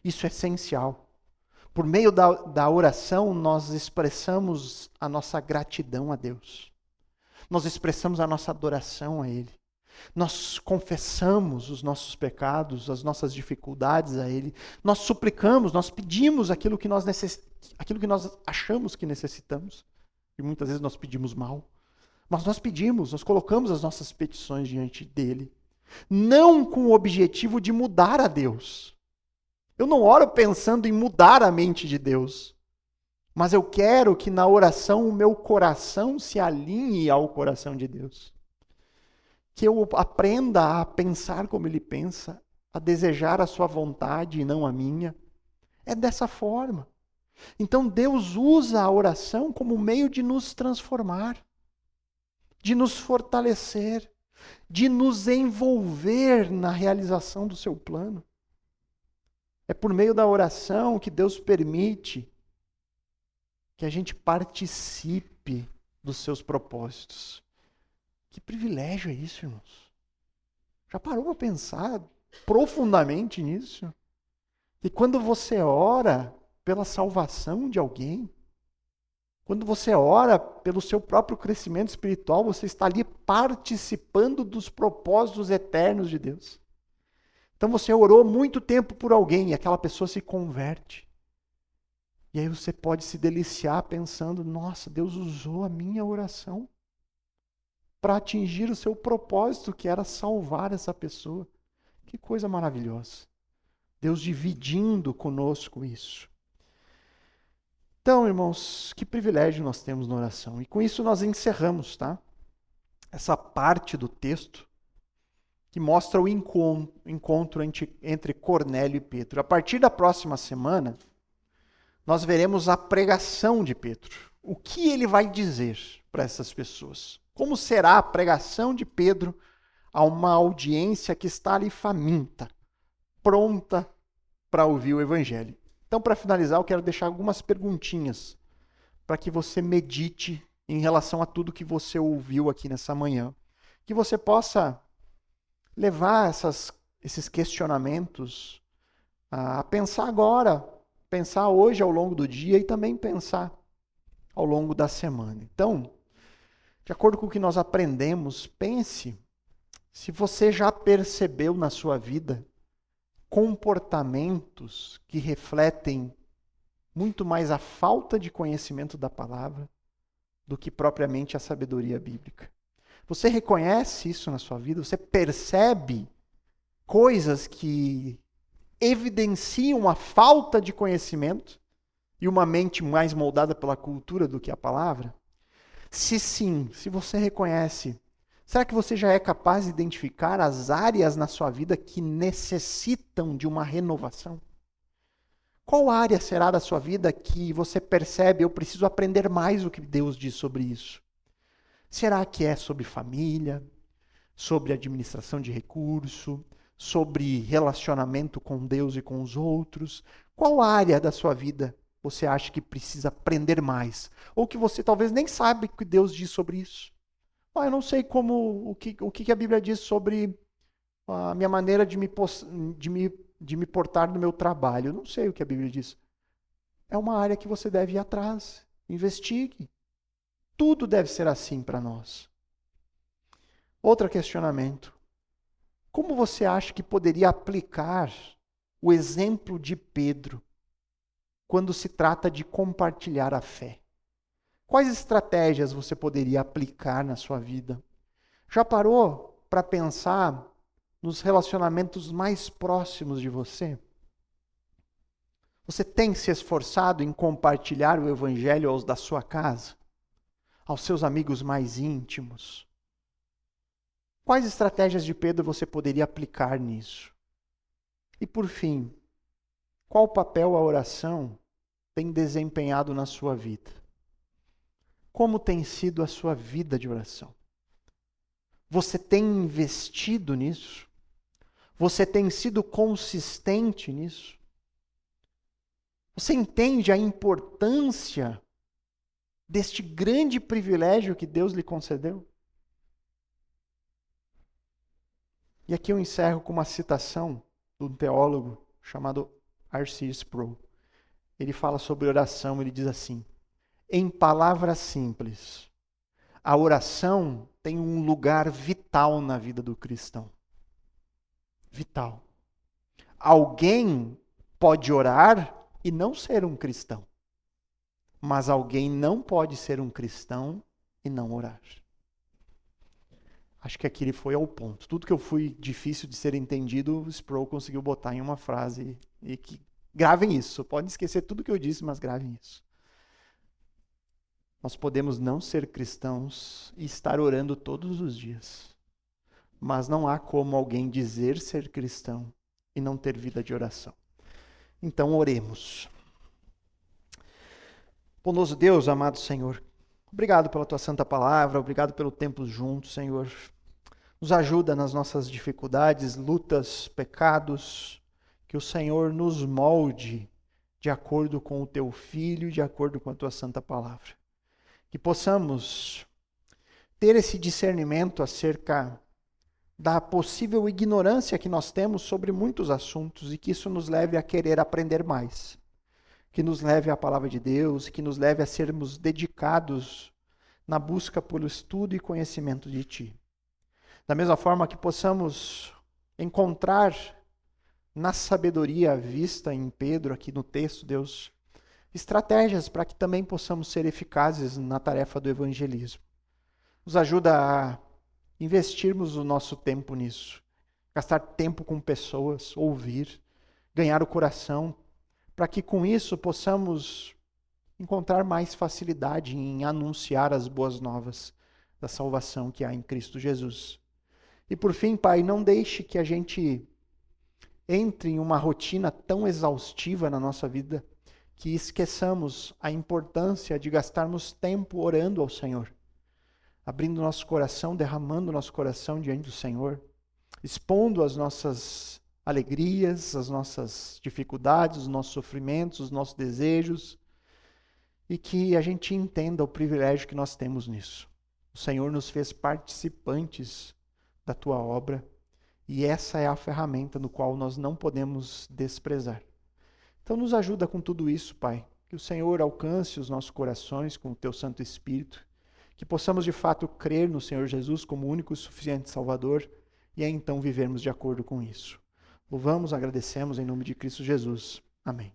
Isso é essencial. Por meio da oração, nós expressamos a nossa gratidão a Deus. Nós expressamos a nossa adoração a Ele. Nós confessamos os nossos pecados, as nossas dificuldades a Ele. Nós suplicamos, nós pedimos aquilo que nós achamos que necessitamos. E muitas vezes nós pedimos mal. Mas nós pedimos, nós colocamos as nossas petições diante dEle. Não com o objetivo de mudar a Deus. Eu não oro pensando em mudar a mente de Deus. Mas eu quero que na oração o meu coração se alinhe ao coração de Deus. Que eu aprenda a pensar como Ele pensa, a desejar a sua vontade e não a minha. É dessa forma. Então Deus usa a oração como meio de nos transformar, de nos fortalecer, de nos envolver na realização do seu plano. É por meio da oração que Deus permite que a gente participe dos seus propósitos. Que privilégio é isso, irmãos? Já parou para pensar profundamente nisso? E quando você ora pela salvação de alguém, quando você ora pelo seu próprio crescimento espiritual, você está ali participando dos propósitos eternos de Deus. Então você orou muito tempo por alguém e aquela pessoa se converte. E aí você pode se deliciar pensando, nossa, Deus usou a minha oração para atingir o seu propósito, que era salvar essa pessoa. Que coisa maravilhosa. Deus dividindo conosco isso. Então, irmãos, que privilégio nós temos na oração. E com isso nós encerramos, tá? Essa parte do texto que mostra o encontro entre Cornélio e Pedro. A partir da próxima semana, nós veremos a pregação de Pedro. O que ele vai dizer para essas pessoas? Como será a pregação de Pedro a uma audiência que está ali faminta, pronta para ouvir o Evangelho? Então, para finalizar, eu quero deixar algumas perguntinhas para que você medite em relação a tudo que você ouviu aqui nessa manhã. Que você possa levar esses questionamentos a pensar agora, pensar hoje ao longo do dia e também pensar ao longo da semana. Então, de acordo com o que nós aprendemos, pense se você já percebeu na sua vida comportamentos que refletem muito mais a falta de conhecimento da palavra do que propriamente a sabedoria bíblica. Você reconhece isso na sua vida? Você percebe coisas que evidenciam a falta de conhecimento e uma mente mais moldada pela cultura do que a palavra? Se sim, se você reconhece, será que você já é capaz de identificar as áreas na sua vida que necessitam de uma renovação? Qual área será da sua vida que você percebe, eu preciso aprender mais o que Deus diz sobre isso? Será que é sobre família, sobre administração de recurso, sobre relacionamento com Deus e com os outros? Qual área da sua vida você acha que precisa aprender mais? Ou que você talvez nem sabe o que Deus diz sobre isso? Eu não sei o que a Bíblia diz sobre a minha maneira de me portar no meu trabalho. Eu não sei o que a Bíblia diz. É uma área que você deve ir atrás, investigue. Tudo deve ser assim para nós. Outro questionamento. Como você acha que poderia aplicar o exemplo de Pedro quando se trata de compartilhar a fé? Quais estratégias você poderia aplicar na sua vida? Já parou para pensar nos relacionamentos mais próximos de você? Você tem se esforçado em compartilhar o Evangelho aos da sua casa? Aos seus amigos mais íntimos? Quais estratégias de Pedro você poderia aplicar nisso? E por fim, qual papel a oração tem desempenhado na sua vida? Como tem sido a sua vida de oração? Você tem investido nisso? Você tem sido consistente nisso? Você entende a importância deste grande privilégio que Deus lhe concedeu? E aqui eu encerro com uma citação de um teólogo chamado R.C. Sproul. Ele fala sobre oração, ele diz assim: em palavras simples, a oração tem um lugar vital na vida do cristão. Vital. Alguém pode orar e não ser um cristão. Mas alguém não pode ser um cristão e não orar. Acho que aqui ele foi ao ponto. Tudo que eu fui difícil de ser entendido, o Sproul conseguiu botar em uma frase. E que gravem isso. Podem esquecer tudo que eu disse, mas gravem isso. Nós podemos não ser cristãos e estar orando todos os dias. Mas não há como alguém dizer ser cristão e não ter vida de oração. Então oremos. Bondoso Deus, amado Senhor, obrigado pela Tua santa palavra, obrigado pelo tempo juntos, Senhor. Nos ajuda nas nossas dificuldades, lutas, pecados, que o Senhor nos molde de acordo com o Teu Filho, de acordo com a Tua santa palavra. Que possamos ter esse discernimento acerca da possível ignorância que nós temos sobre muitos assuntos e que isso nos leve a querer aprender mais. Que nos leve à palavra de Deus, que nos leve a sermos dedicados na busca pelo estudo e conhecimento de Ti. Da mesma forma que possamos encontrar na sabedoria vista em Pedro, aqui no texto, Deus, estratégias para que também possamos ser eficazes na tarefa do evangelismo. Nos ajuda a investirmos o nosso tempo nisso, gastar tempo com pessoas, ouvir, ganhar o coração, para que com isso possamos encontrar mais facilidade em anunciar as boas novas da salvação que há em Cristo Jesus. E por fim, Pai, não deixe que a gente entre em uma rotina tão exaustiva na nossa vida que esqueçamos a importância de gastarmos tempo orando ao Senhor, abrindo nosso coração, derramando nosso coração diante do Senhor, expondo as nossas alegrias, as nossas dificuldades, os nossos sofrimentos, os nossos desejos, e que a gente entenda o privilégio que nós temos nisso. O Senhor nos fez participantes da Tua obra, e essa é a ferramenta no qual nós não podemos desprezar. Então nos ajuda com tudo isso, Pai, que o Senhor alcance os nossos corações com o Teu Santo Espírito, que possamos de fato crer no Senhor Jesus como único e suficiente Salvador, e aí então vivermos de acordo com isso. Louvamos, agradecemos em nome de Cristo Jesus. Amém.